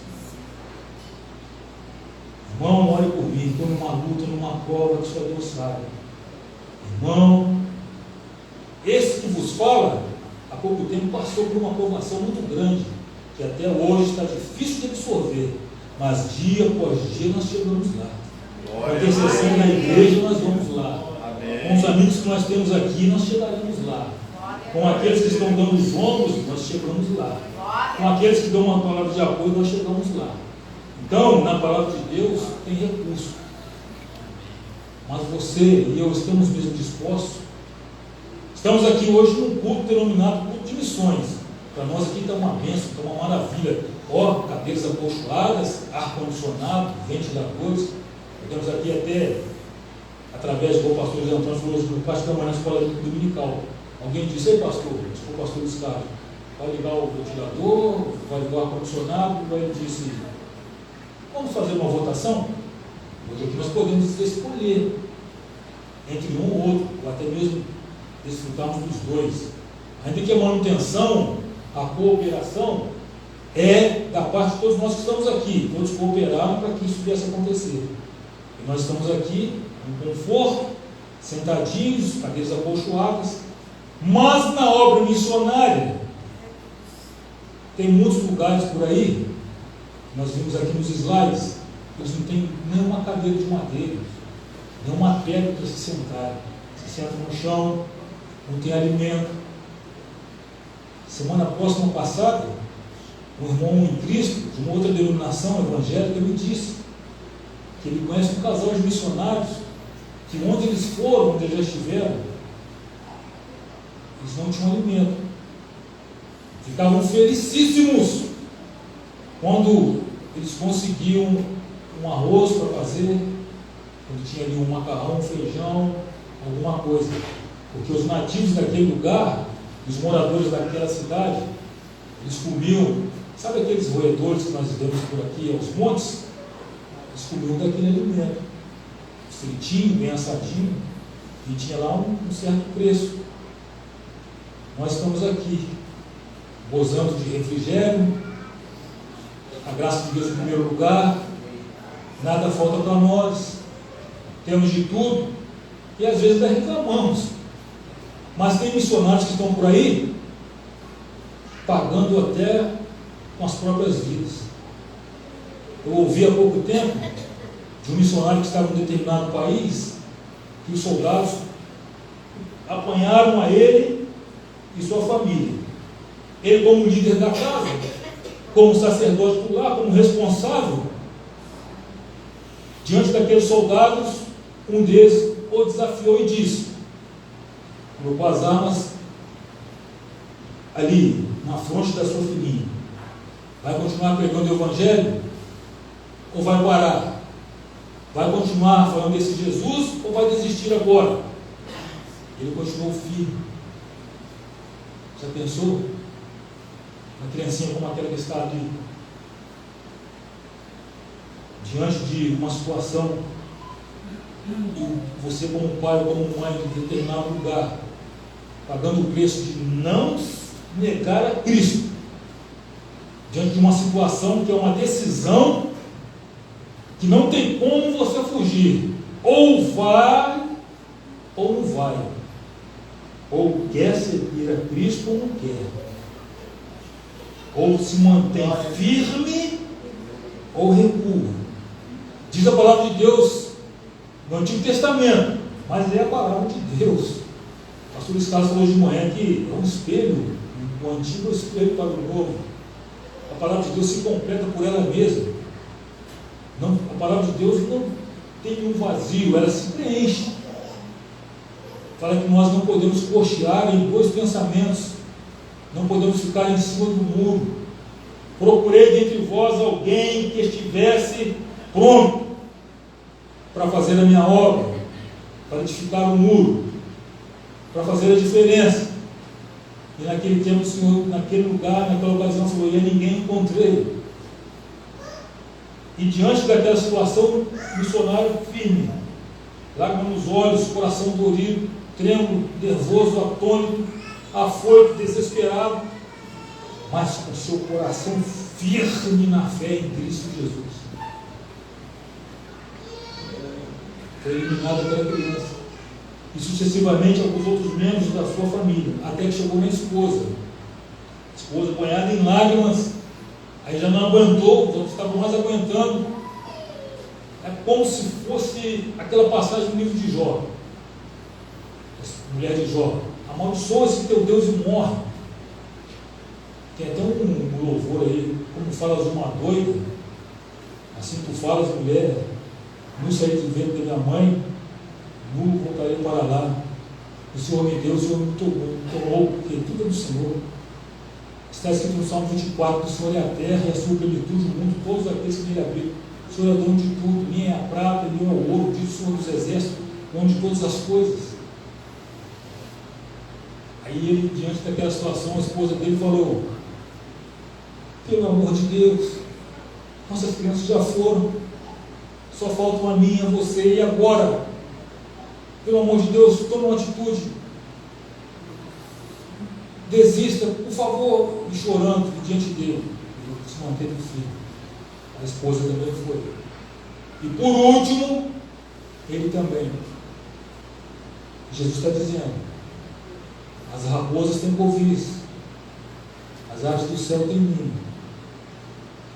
Speaker 5: Irmão, ore por mim, estou numa luta, numa prova que só Deus sabe. Irmão, esse que vos fala, há pouco tempo passou por uma provação muito grande, que até hoje está difícil de absorver, mas dia após dia nós chegamos lá. Com a intercessão da igreja nós vamos lá. Com os amigos que nós temos aqui, nós chegaremos lá. Com aqueles que estão dando os ombros, nós chegamos lá. Com aqueles que dão uma palavra de apoio, nós chegamos lá. Então, na palavra de Deus, tem recurso. Mas você e eu estamos mesmo dispostos? Estamos aqui hoje num culto denominado culto de missões. Para nós aqui está uma bênção, está uma maravilha. Ó, cadeiras acolchoadas, ar-condicionado, ventiladores. Podemos aqui até, através do pastor José Antônio, falou no parte da manhã na escola dominical. Alguém disse: ei pastor, se for o pastor Escado, vai ligar o ventilador, vai ligar o ar-condicionado? Ele disse: vamos fazer uma votação? Hoje aqui nós podemos escolher entre um ou outro, ou até mesmo desfrutarmos dos dois. Ainda que a manutenção, a cooperação, é da parte de todos nós que estamos aqui. Todos cooperaram para que isso viesse a acontecer. E nós estamos aqui em conforto, sentadinhos, cadeiras acolchoadas, mas na obra missionária tem muitos lugares por aí, nós vimos aqui nos slides, eles não têm nenhuma cadeira de madeira, nenhuma pedra para se sentar. Se senta no chão, não tem alimento. Semana próxima passada, um irmão em Cristo, de uma outra denominação evangélica, me disse que ele conhece um casal de missionários que onde eles foram, onde eles já estiveram, eles não tinham alimento. Ficavam felicíssimos quando eles conseguiam um arroz para fazer, quando tinha ali um macarrão, um feijão, alguma coisa. Porque os nativos daquele lugar, os moradores daquela cidade, eles comiam, sabe aqueles roedores que nós vemos por aqui aos montes? Eles comiam daquele alimento, fritinho, bem assadinho, e tinha lá um certo preço. Nós estamos aqui, gozando de refrigério, a graça de Deus em primeiro lugar, nada falta para nós, temos de tudo, e às vezes ainda reclamamos. Mas tem missionários que estão por aí, pagando até com as próprias vidas. Eu ouvi há pouco tempo de um missionário que estava em um determinado país, que os soldados apanharam a ele e sua família. Ele, como líder da casa, como sacerdote por lá, como responsável, diante daqueles soldados, um deles o desafiou e disse: colocou as armas ali na fronte da sua filhinha. Vai continuar pregando o evangelho ou vai parar? Vai continuar falando desse Jesus ou vai desistir agora? Ele continuou firme. Já pensou? Uma criancinha como aquela que está ali, diante de uma situação, e você como pai ou como mãe de determinado lugar, pagando o preço de não negar a Cristo, diante de uma situação que é uma decisão que não tem como você fugir, ou vai ou não vai. Ou quer seguir a Cristo ou não quer. Ou se mantém firme ou recua. Diz a palavra de Deus no Antigo Testamento, mas é a palavra de Deus. O pastor Escala falou hoje de manhã que é um espelho, o antigo é o espelho para o novo. A palavra de Deus se completa por ela mesma. Não, a palavra de Deus não tem um vazio, ela se preenche. Fala que nós não podemos cochear em dois pensamentos, não podemos ficar em cima do muro. Procurei dentre vós alguém que estivesse pronto para fazer a minha obra, para edificar o muro, para fazer a diferença. E naquele tempo o Senhor, naquele lugar, naquela ocasião, falou: e a ninguém encontrei. E diante daquela situação, o missionário firme, lágrimas nos olhos, coração dorido, trêmulo, nervoso, atônito, afoito, desesperado, mas com seu coração firme na fé em Cristo Jesus. Foi eliminada aquela criança. E sucessivamente alguns outros membros da sua família, até que chegou na esposa. A esposa banhada em lágrimas, aí já não aguentou, os outros estavam mais aguentando. É como se fosse aquela passagem do livro de Jó. A mulher de Jó: amaldiçoa esse teu Deus e morre. Tem até um louvor aí: como falas uma doida, assim tu falas, mulher, não saí do ventre da minha mãe, nu voltarei para lá. O Senhor me deu, o Senhor me tomou, porque tudo é do Senhor. Está escrito no Salmo 24: o Senhor é a terra e a sua plenitude, o mundo, todos aqueles que nele habitam. O Senhor é dono de tudo, nem é a prata, nem é o ouro, diz o Senhor dos exércitos, dono de todas as coisas. Aí ele, diante daquela situação, a esposa dele falou: pelo amor de Deus, nossas crianças já foram, só faltam a mim e a você, e agora? Pelo amor de Deus, toma uma atitude, desista, por favor. E chorando diante dele, ele se manteve firme. A esposa também foi. E por último, ele também. Jesus está dizendo: as raposas têm covis, as aves do céu têm ninho,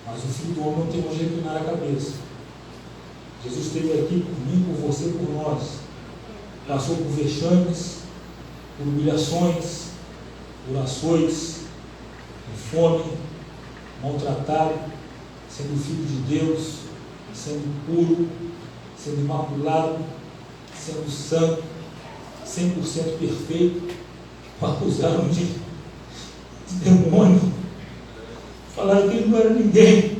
Speaker 5: mas o Filho do Homem não tem onde reclinar a cabeça. Jesus esteve aqui por mim, por você, por nós. Passou por vexames, por humilhações, por açoites, por fome, maltratado, sendo filho de Deus, sendo puro, sendo imaculado, sendo santo, 100% perfeito. O acusaram de demônio, falaram que ele não era ninguém,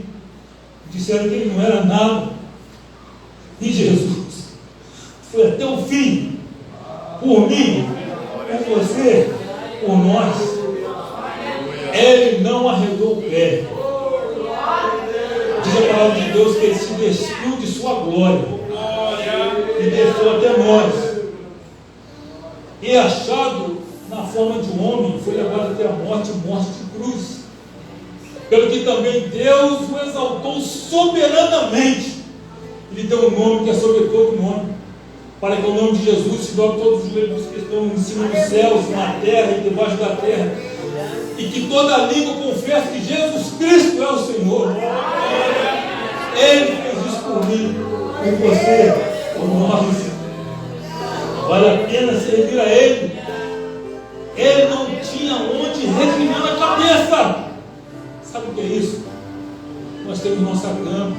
Speaker 5: disseram que ele não era nada. E Jesus foi até o fim, por mim, por você, por nós. Ele não arredou o pé. Diz a palavra de Deus que ele se despiu de sua glória e desceu até nós. E achado na forma de um homem, foi levado até a morte de cruz. Pelo que também Deus o exaltou soberanamente. Ele deu um nome que é sobre todo nome, para que o nome de Jesus se dobre todos os joelhos que estão em cima dos céus, na terra e debaixo da terra, e que toda língua confesse que Jesus Cristo é o Senhor. Ele fez isso por mim, por você, por nós. Vale a pena servir a Ele. Ele não tinha onde reclinar a cabeça. Sabe o que é isso? Nós temos nossa cama,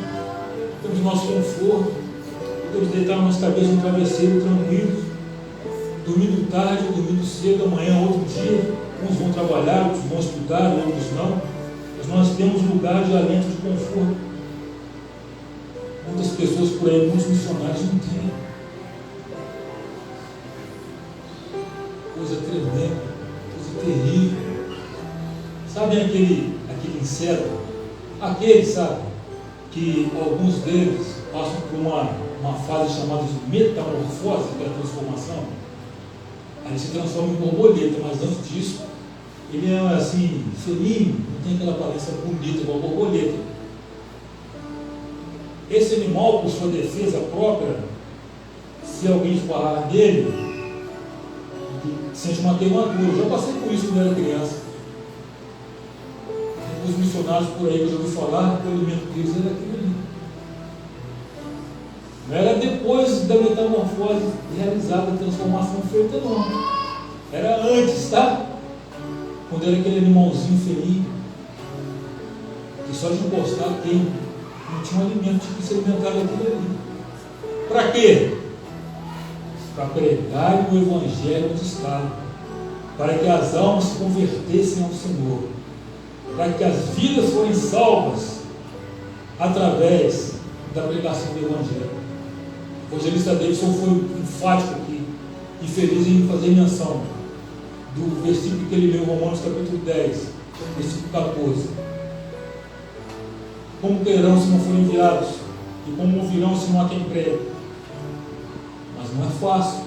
Speaker 5: temos nosso conforto, podemos deitar nossa cabeça no travesseiro tranquilo, dormindo tarde, dormindo cedo, amanhã outro dia. Uns vão trabalhar, outros vão estudar, outros não. Mas nós temos lugar de alento, de conforto. Muitas pessoas por aí, muitos missionários não têm. Coisa tremenda, coisa terrível. Sabe aquele inseto? Aquele, sabe, que alguns deles passam por uma fase chamada de metamorfose, que é a transformação. Aí se transforma em borboleta, mas antes disso, ele é assim, feinho, não tem aquela aparência bonita igual a borboleta. Esse animal, por sua defesa própria, se alguém esbarrar nele, sente uma queimadura. Eu já passei por isso quando era criança. Os missionários por aí que eu já ouvi falar, o alimento deles era aquilo ali. Não era depois da metamorfose realizada, a transformação feita, não. Era antes, tá? Quando era aquele animalzinho feinho, que só de encostar quem não tinha um alimento, tinha que se alimentar daquilo ali. Para quê? Para pregar o Evangelho onde estava, para que as almas se convertessem ao Senhor, para que as vidas fossem salvas através da pregação do Evangelho. O evangelista Davidson foi enfático aqui e feliz em fazer menção do versículo que ele leu, Romanos capítulo 10, versículo 14. Como terão se não forem enviados? E como ouvirão se não há quem pregue? Mas não é fácil.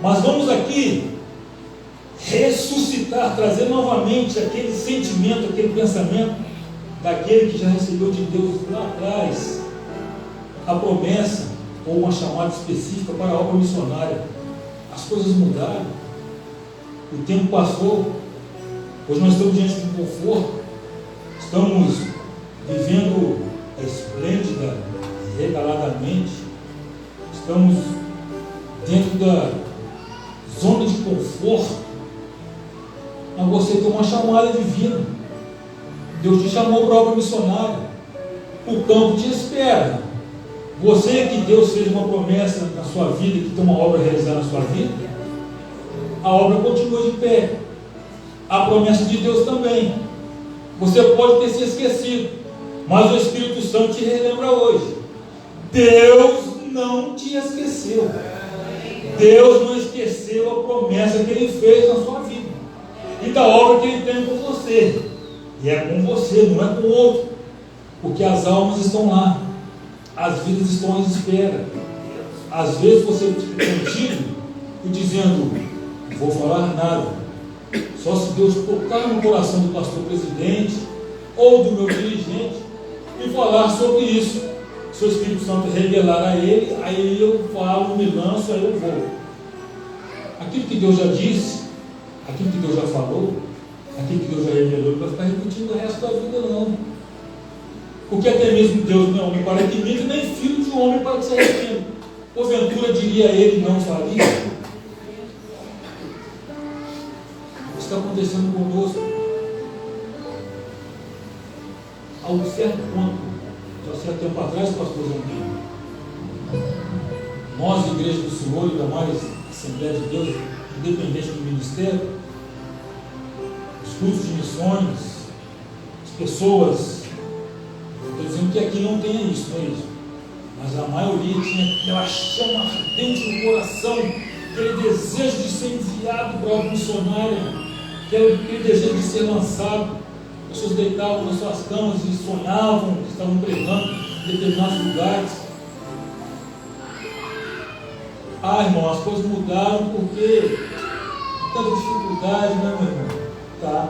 Speaker 5: Mas vamos aqui ressuscitar, trazer novamente aquele sentimento, aquele pensamento daquele que já recebeu de Deus lá atrás a promessa ou uma chamada específica para a obra missionária. As coisas mudaram, o tempo passou, hoje nós estamos diante de um conforto, estamos vivendo esplêndida e regaladamente, estamos dentro da zona de conforto, mas você tem uma chamada divina. Deus te chamou para a obra missionária, o campo te espera. Você que Deus fez uma promessa na sua vida, que tem uma obra realizada na sua vida, a obra continua de pé. A promessa de Deus também. Você pode ter se esquecido, mas o Espírito Santo te relembra hoje. Deus não te esqueceu. Deus não esqueceu a promessa que Ele fez na sua vida e da obra que Ele tem com você. E é com você, não é com o outro, porque as almas estão lá. As vidas estão à espera. Às vezes você fica contigo e dizendo: não vou falar nada. Só se Deus tocar no coração do pastor presidente ou do meu dirigente e falar sobre isso. Se o Espírito Santo revelar a ele, aí eu falo, me lanço, aí eu vou. Aquilo que Deus já disse, aquilo que Deus já falou, aquilo que Deus já revelou, não vai ficar repetindo o resto da vida, não. Porque até mesmo Deus não é homem para que minta, nem filho de homem para que se arrependa. Porventura diria ele, não faria. O que está acontecendo conosco? A um certo ponto, já certo tempo atrás, pastor João, nós, Igreja do Senhor, ainda mais Assembleia de Deus, independente do ministério, os cursos de missões, as pessoas. Estou dizendo que aqui não tem isso, não é isso. Mas a maioria tinha aquela chama ardente no coração, aquele desejo de ser enviado para a obra missionária, aquele desejo de ser lançado. As pessoas deitavam nas suas camas e sonhavam que estavam pregando em determinados lugares. Irmão, as coisas mudaram porque tanta dificuldade, né, meu irmão? Tá.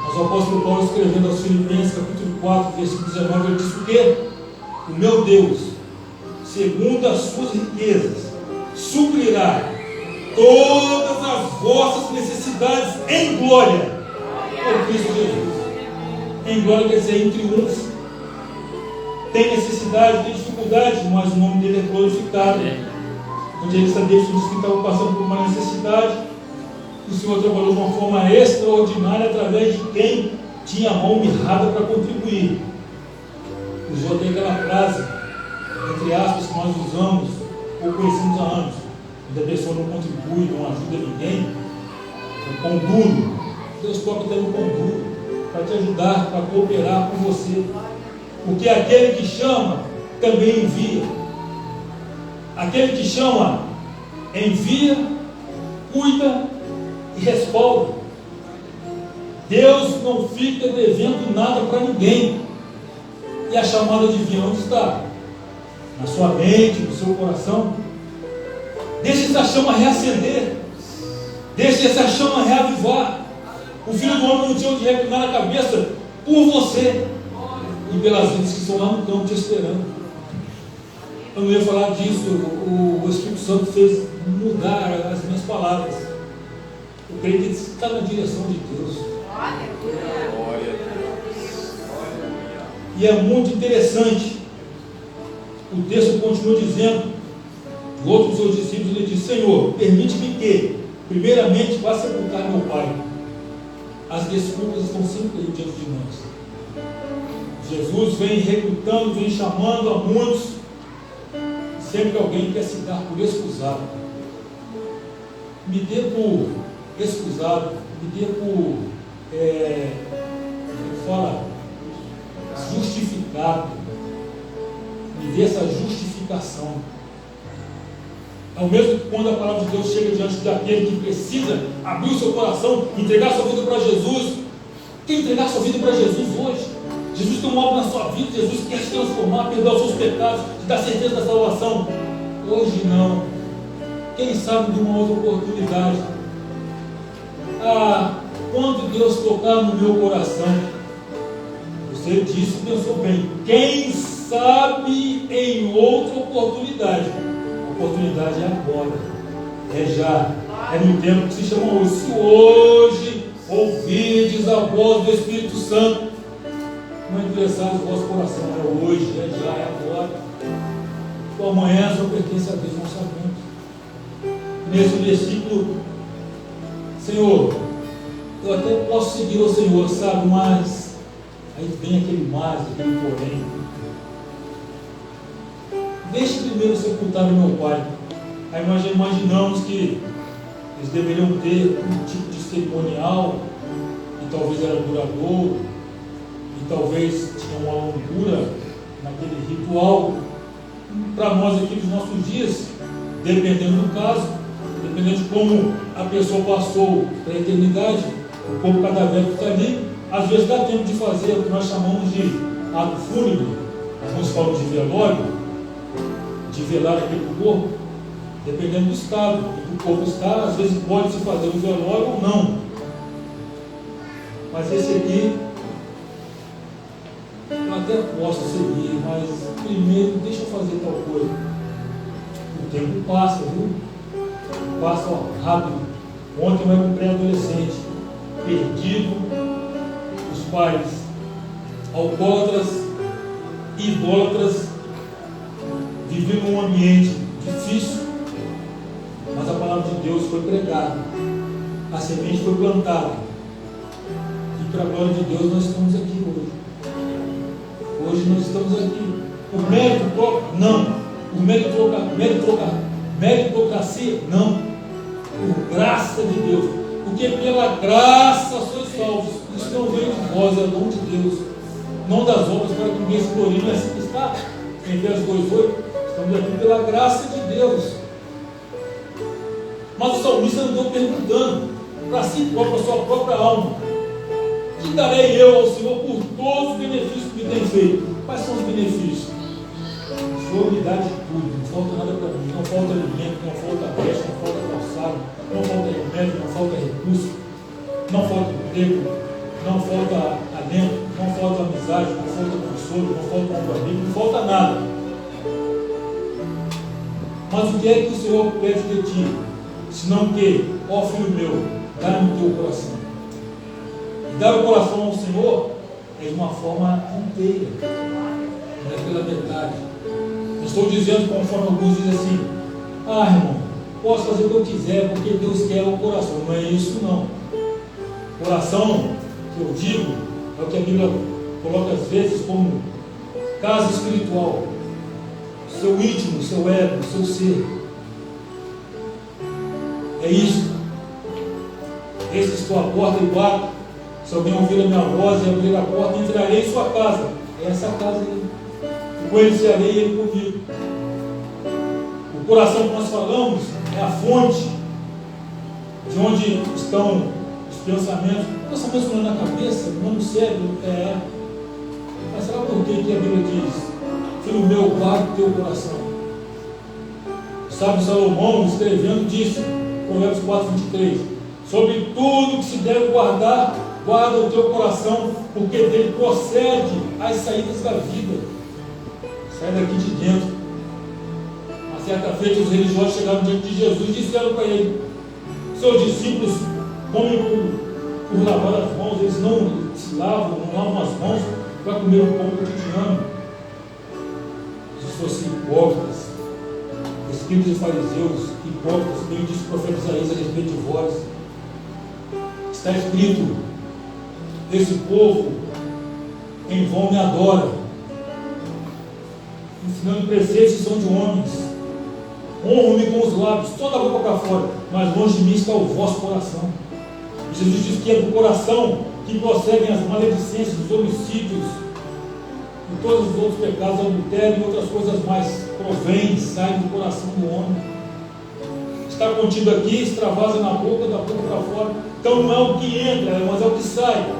Speaker 5: Mas o apóstolo Paulo, escrevendo aos Filipenses, capítulo 4, versículo 19, ele diz o quê? O meu Deus, segundo as suas riquezas, suprirá todas as vossas necessidades em glória por Cristo Jesus. Em glória quer dizer em triunfo. Tem necessidade, tem dificuldade, mas o nome dele é glorificado. O evangelista Davidson disse que estava passando por uma necessidade. O Senhor trabalhou de uma forma extraordinária através de quem tinha a mão mirrada para contribuir. Usou até aquela frase, entre aspas, que nós usamos ou conhecemos há anos: quando a pessoa não contribui, não ajuda ninguém, é pão duro. Deus toca até no pão duro para te ajudar, para cooperar com você. Porque aquele que chama também envia. Aquele que chama, envia, cuida e respalda. Deus não fica devendo nada para ninguém. E a chamada divina onde está? Na sua mente, no seu coração. Deixe essa chama reacender. Deixe essa chama reavivar. O Filho do Homem não tinha onde reclinar a cabeça por você e pelas vidas que estão lá no campo te esperando. Eu não ia falar disso. O Espírito Santo fez mudar as minhas palavras. Eu creio que está na direção de Deus. E é muito interessante. O texto continua dizendo, o outro dos seus discípulos, ele diz: Senhor, permite-me que, primeiramente, vá sepultar meu pai. As desculpas estão sempre aí diante de nós. Jesus vem recrutando, vem chamando a muitos. Sempre alguém quer se dar por excusado. Me dê por excusado, me dê por justificado, me dê essa justificação. Ao mesmo que quando a palavra de Deus chega diante daquele que precisa abrir o seu coração, entregar sua vida para Jesus. Quer entregar sua vida para Jesus hoje? Jesus tem um algo na sua vida, Jesus quer te transformar, perdoar os seus pecados, te dar certeza da salvação. Hoje não. Quem sabe de uma outra oportunidade. Quando Deus tocar no meu coração, você disse, pensou bem, quem sabe em outra oportunidade. A oportunidade é agora, é já, é no tempo que se chama hoje. Se hoje ouvirdes a voz do Espírito Santo, não endureceis o vosso coração, é hoje, é já, é agora. O amanhã só pertence a Deus, não sabemos. Nesse versículo, Senhor, eu até posso seguir o Senhor, sabe, mas aí vem aquele mas, aquele porém. Deixe primeiro sepultar o meu pai. Aí nós já imaginamos que eles deveriam ter um tipo de cerimonial, que talvez era duradouro, e talvez tinha uma longura naquele ritual. Para nós aqui dos nossos dias, dependendo do caso, dependendo de como a pessoa passou para a eternidade, o corpo cadavérico está ali, às vezes dá tempo de fazer o que nós chamamos de ato fúnebre, alguns falam de velório, de velar aquele corpo, dependendo do estado que o corpo está, às vezes pode-se fazer o velório ou não. Mas esse aqui, eu até posso seguir, mas primeiro deixa eu fazer tal coisa. O tempo passa, viu? Passa rápido. Ontem eu era um pré-adolescente, perdido, os pais alcoólatras, idólatras, vivendo num ambiente difícil, mas a palavra de Deus foi pregada, a semente foi plantada, e para a glória de Deus nós estamos aqui hoje. Hoje nós estamos aqui. O mérito próprio? Não. O meritocracia? Não. Por graça de Deus. Porque pela graça sois salvos. Isso não vem de vós, é dom de Deus. Não das obras para que ninguém se glorie. Não é assim que está? Em Efésios 2:8. Estamos aqui pela graça de Deus. Mas o salmista andou perguntando para si próprio, para a sua própria alma: que darei eu ao Senhor por todos os benefícios que me tem feito? Quais são os benefícios? O Senhor me dá de tudo, não falta nada para mim, não falta alimento, não falta veste, não falta calçado, não falta remédio, não falta recurso, não falta emprego, não falta alento, não falta amizade, não falta consolo, não falta um amigo, não falta nada. Mas o que é que o Senhor pede de ti? Senão que, ó filho meu, dá-me o teu coração. E dar o coração ao Senhor é de uma forma inteira, não é pela metade. Eu estou dizendo, conforme alguns dizem assim: irmão, posso fazer o que eu quiser, porque Deus quer o coração. Não é isso, não. Coração, que eu digo, é o que a Bíblia coloca às vezes como casa espiritual, seu íntimo, seu ego, seu ser. É isso. Eis que estou à porta e bato. Se alguém ouvir a minha voz e abrir a porta, entrarei em sua casa. É essa casa aí. E com ele cearei e ele comigo. O coração que nós falamos é a fonte de onde estão os pensamentos. Nós estamos falando na cabeça, não no cérebro. Mas será por que a Bíblia diz: filho meu, guarda o teu coração? O sábio Salomão, escrevendo, disse, Provérbios 4:23: sobre tudo que se deve guardar, guarda o teu coração, porque dele procede as saídas da vida. Sai daqui de dentro. Mas Certa feita, os religiosos chegaram diante de Jesus e disseram para ele: seus discípulos comem por lavar as mãos, eles não se lavam, não lavam as mãos para comer o pão cotidiano. Se fossem hipócritas, escribas e fariseus, hipócritas, bem disse o profeta Isaías a respeito de vós. Está escrito: esse povo em vão me adora, ensinando preceitos que são de homens. Honram-me com os lábios, toda a boca para fora, mas longe de mim está o vosso coração. E Jesus diz que é do coração que procedem as maledicências, os homicídios e todos os outros pecados, adultério e outras coisas mais, provém, saem do coração do homem. Está contido aqui, extravasa na boca, da boca para fora. Então não é o que entra, mas é o que sai.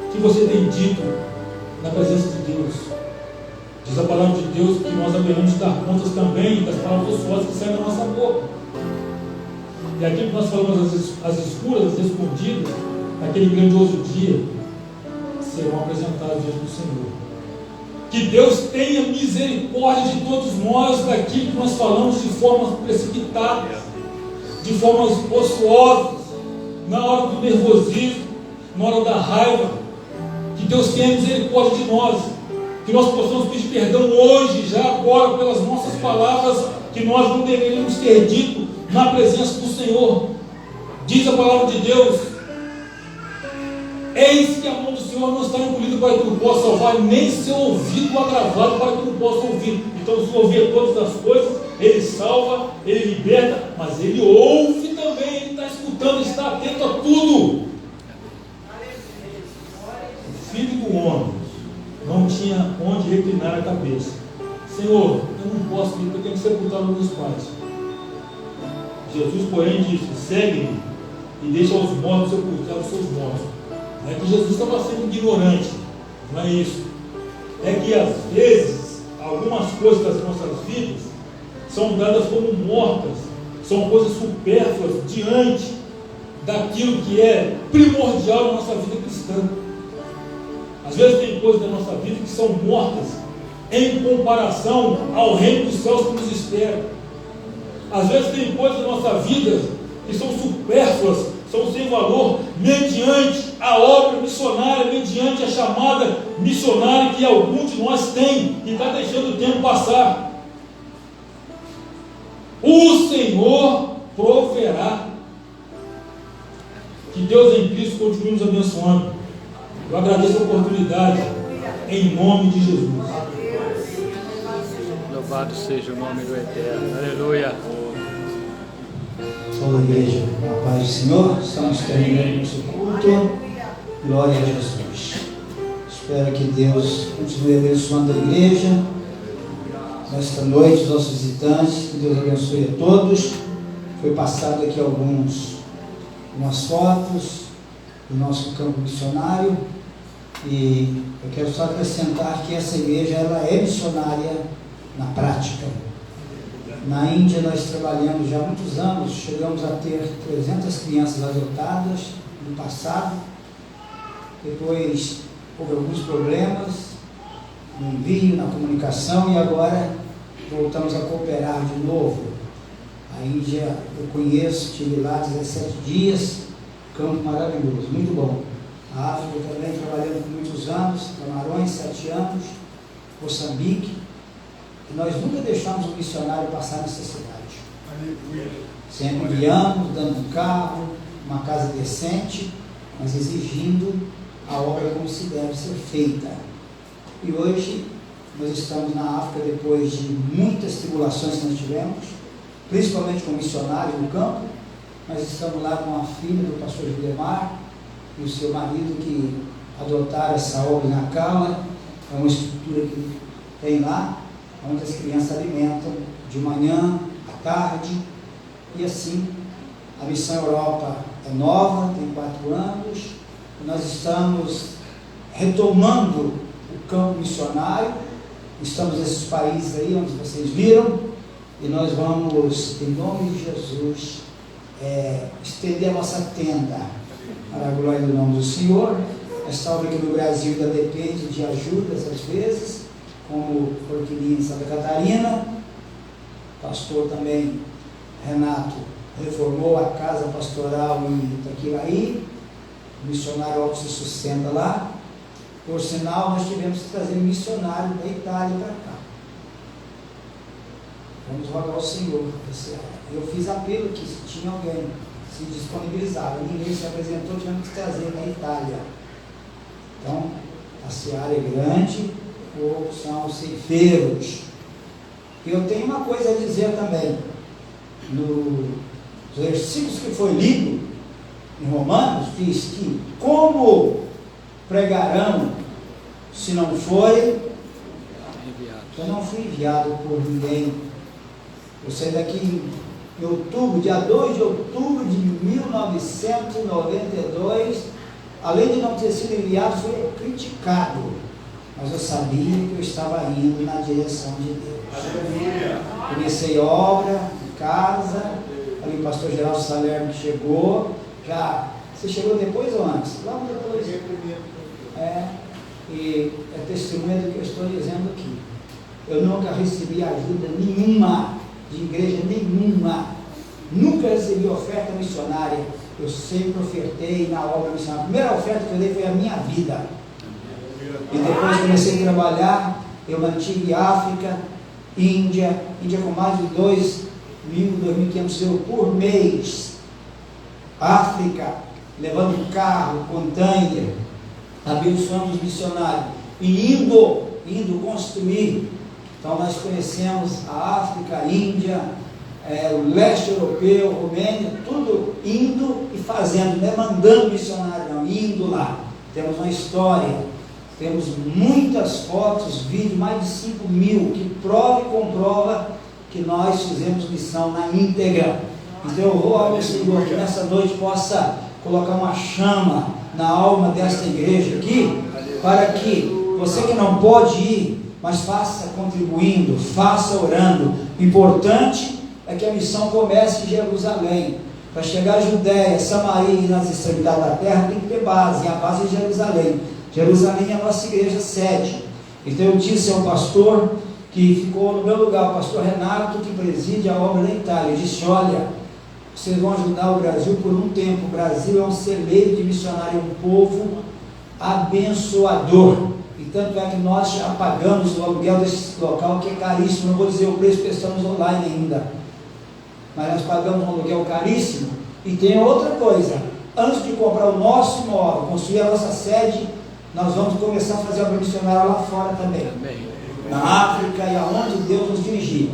Speaker 5: O que você tem dito na presença de Deus? Diz a palavra de Deus que nós haveremos de dar contas também das palavras ociosas que saem da nossa boca. E aquilo que nós falamos, as escuras, as escondidas, naquele grandioso dia, serão apresentados diante do Senhor. Que Deus tenha misericórdia de todos nós daquilo que nós falamos de formas precipitadas, de formas ociosas, na hora do nervosismo, na hora da raiva. Que Deus tenha misericórdia de nós, que nós possamos pedir perdão hoje, já agora, pelas nossas palavras que nós não deveríamos ter dito na presença do Senhor. Diz a palavra de Deus: eis que a mão do Senhor não está encolhida para que não possa salvar, nem seu ouvido agravado para que não possa ouvir. Então o Senhor vê todas as coisas, Ele salva, Ele liberta, mas Ele ouve também, Ele está escutando, está atento a tudo. O Filho do Homem não tinha onde reclinar a cabeça. Senhor, eu não posso ir, porque eu tenho que sepultar os meus pais. Jesus, porém, disse: segue-me e deixa os mortos sepultar os seus mortos. Não é que Jesus estava sendo ignorante, não é isso. É que às vezes algumas coisas das nossas vidas são dadas como mortas, são coisas supérfluas diante daquilo que é primordial na nossa vida cristã. Às vezes tem coisas da nossa vida que são mortas em comparação ao reino dos céus que nos espera. Às vezes tem coisas da nossa vida que são supérfluas, são sem valor, mediante a obra missionária, mediante a chamada missionária que algum de nós tem e está deixando o tempo passar. O Senhor proverá. Que Deus em Cristo continue nos abençoando. Eu agradeço a oportunidade, em nome de Jesus.
Speaker 6: Louvado seja o nome do Eterno. Aleluia.
Speaker 3: Toda a igreja, a paz do Senhor, estamos terminando nosso culto. Glória a Jesus. Espero que Deus continue abençoando a igreja nesta noite, os nossos visitantes. Que Deus abençoe a todos. Foi passado aqui algumas fotos do nosso campo missionário. E eu quero só acrescentar que essa igreja ela é missionária na prática. Na Índia nós trabalhamos já há muitos anos, chegamos a ter 300 crianças adotadas no passado. Depois houve alguns problemas no envio, na comunicação, e agora voltamos a cooperar de novo. A Índia eu conheço, estive lá 17 dias, campo maravilhoso, muito bom. A África também trabalhando por muitos anos, Camarões, 7 anos, Moçambique, e nós nunca deixamos o missionário passar necessidade. Sempre guiamos, dando um carro, uma casa decente, mas exigindo a obra como se deve ser feita. E hoje nós estamos na África depois de muitas tribulações que nós tivemos, principalmente com missionários no campo. Nós estamos lá com a filha do pastor Guilhermar e o seu marido que adotaram essa obra na Cala. É uma estrutura que tem lá, onde as crianças alimentam de manhã, à tarde, e assim a Missão Europa é nova, tem 4 anos, e nós estamos retomando o campo missionário. Estamos nesses países aí onde vocês viram, e nós vamos, em nome de Jesus, estender a nossa tenda para a glória do nome do Senhor. Esta obra aqui no Brasil ainda depende de ajudas às vezes, como Forquilinha em Santa Catarina, pastor também, Renato, reformou a casa pastoral em Itaquiraí, o missionário Alto se sustenta lá. Por sinal, nós tivemos que trazer missionário da Itália para cá. Vamos rogar ao Senhor. Eu fiz apelo que se tinha alguém se disponibilizava, ninguém se apresentou, tivemos que trazer da Itália. Então, a seara é grande, poucos são os ceifeiros. E eu tenho uma coisa a dizer também. Nos versículos que foi lido em Romanos, diz que como pregarão se não forem? Eu não fui enviado por ninguém. Eu saí daqui em outubro, dia 2 de outubro de 1992, além de não ter sido enviado, fui criticado. Mas eu sabia que eu estava indo na direção de Deus. Comecei obra, casa, ali o pastor Geraldo Salerno que chegou, já, você chegou depois ou antes? Logo depois. E é testemunha do que eu estou dizendo aqui. Eu nunca recebi ajuda nenhuma, de igreja nenhuma, nunca recebi oferta missionária. Eu sempre ofertei na obra missionária. A primeira oferta que eu dei foi a minha vida. E depois comecei a trabalhar, eu mantive África, Índia com mais de 2.500 euros por mês. África, levando carro, container, abençoando os missionários, e indo construir. Então nós conhecemos a África, a Índia, o leste europeu, Romênia, tudo indo e fazendo, não é mandando missionário não, indo lá. Temos uma história. Temos muitas fotos, vídeos, mais de 5.000, que prova e comprova que nós fizemos missão na íntegra. Então eu vou ao Senhor que nessa noite possa colocar uma chama na alma desta igreja aqui, para que você que não pode ir, mas faça contribuindo, faça orando. O importante é que a missão comece em Jerusalém. Para chegar a Judéia, Samaria e nas extremidades da terra, tem que ter base, e a base é Jerusalém. Jerusalém é a nossa igreja sede. Então eu disse ao pastor que ficou no meu lugar, o pastor Renato, que preside a obra da Itália. Eu disse: olha, vocês vão ajudar o Brasil por um tempo. O Brasil é um celeiro de missionário, um povo abençoador. E tanto é que nós já pagamos o aluguel desse local, que é caríssimo. Não vou dizer o preço, porque estamos online ainda, mas nós pagamos um aluguel caríssimo. E tem outra coisa: antes de comprar o nosso imóvel, construir a nossa sede, nós vamos começar a fazer obra missionária lá fora também. Amém. Na África e aonde Deus nos dirigir.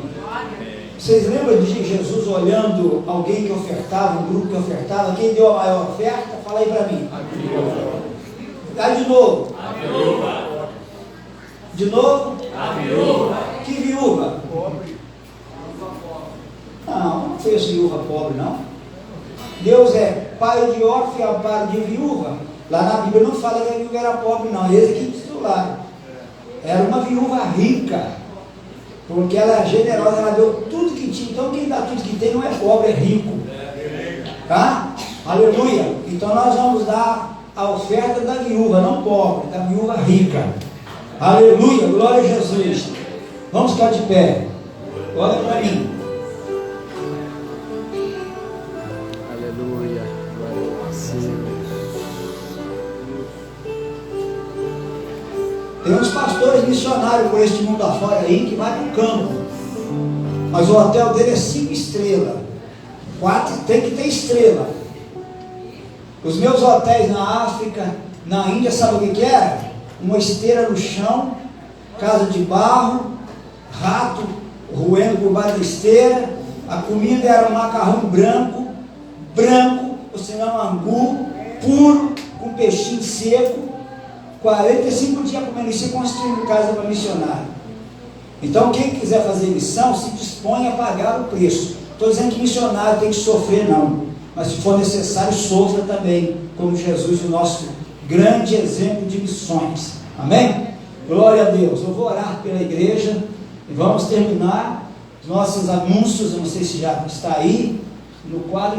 Speaker 3: Vocês lembram de Jesus olhando alguém que ofertava, um grupo que ofertava? Quem deu a maior oferta? Fala aí para mim. Dá de novo. A viúva. De novo? A viúva. Que viúva? Pobre. Não fez viúva pobre, não. Deus é pai de órfão e amparo de viúva. Lá na Bíblia não fala que a viúva era pobre, não. Eles aqui titularam. Era uma viúva rica, porque ela é generosa, ela deu tudo que tinha. Então quem dá tudo que tem não é pobre, é rico. Tá? Aleluia. Então nós vamos dar a oferta da viúva, não pobre, da viúva rica. Aleluia, glória a Jesus. Vamos ficar de pé. Olha para mim.
Speaker 6: Aleluia, glória a Deus.
Speaker 3: Tem uns pastores missionários por este mundo afora aí que vai para o campo, mas o hotel dele é 5 estrelas, 4 tem que ter estrela. Os meus hotéis na África, na Índia, sabe o que era? Uma esteira no chão, casa de barro, rato roendo por baixo da esteira. A comida era um macarrão branco, ou senão angu, puro, com peixinho seco. 45 dias comendo isso e construindo casa para missionário. Então quem quiser fazer missão, se dispõe a pagar o preço. Estou dizendo que missionário tem que sofrer, não. Mas se for necessário, sofra também, como Jesus, o nosso grande exemplo de missões. Amém? Glória a Deus. Eu vou orar pela igreja e vamos terminar os nossos anúncios. Eu não sei se já está aí no quadro.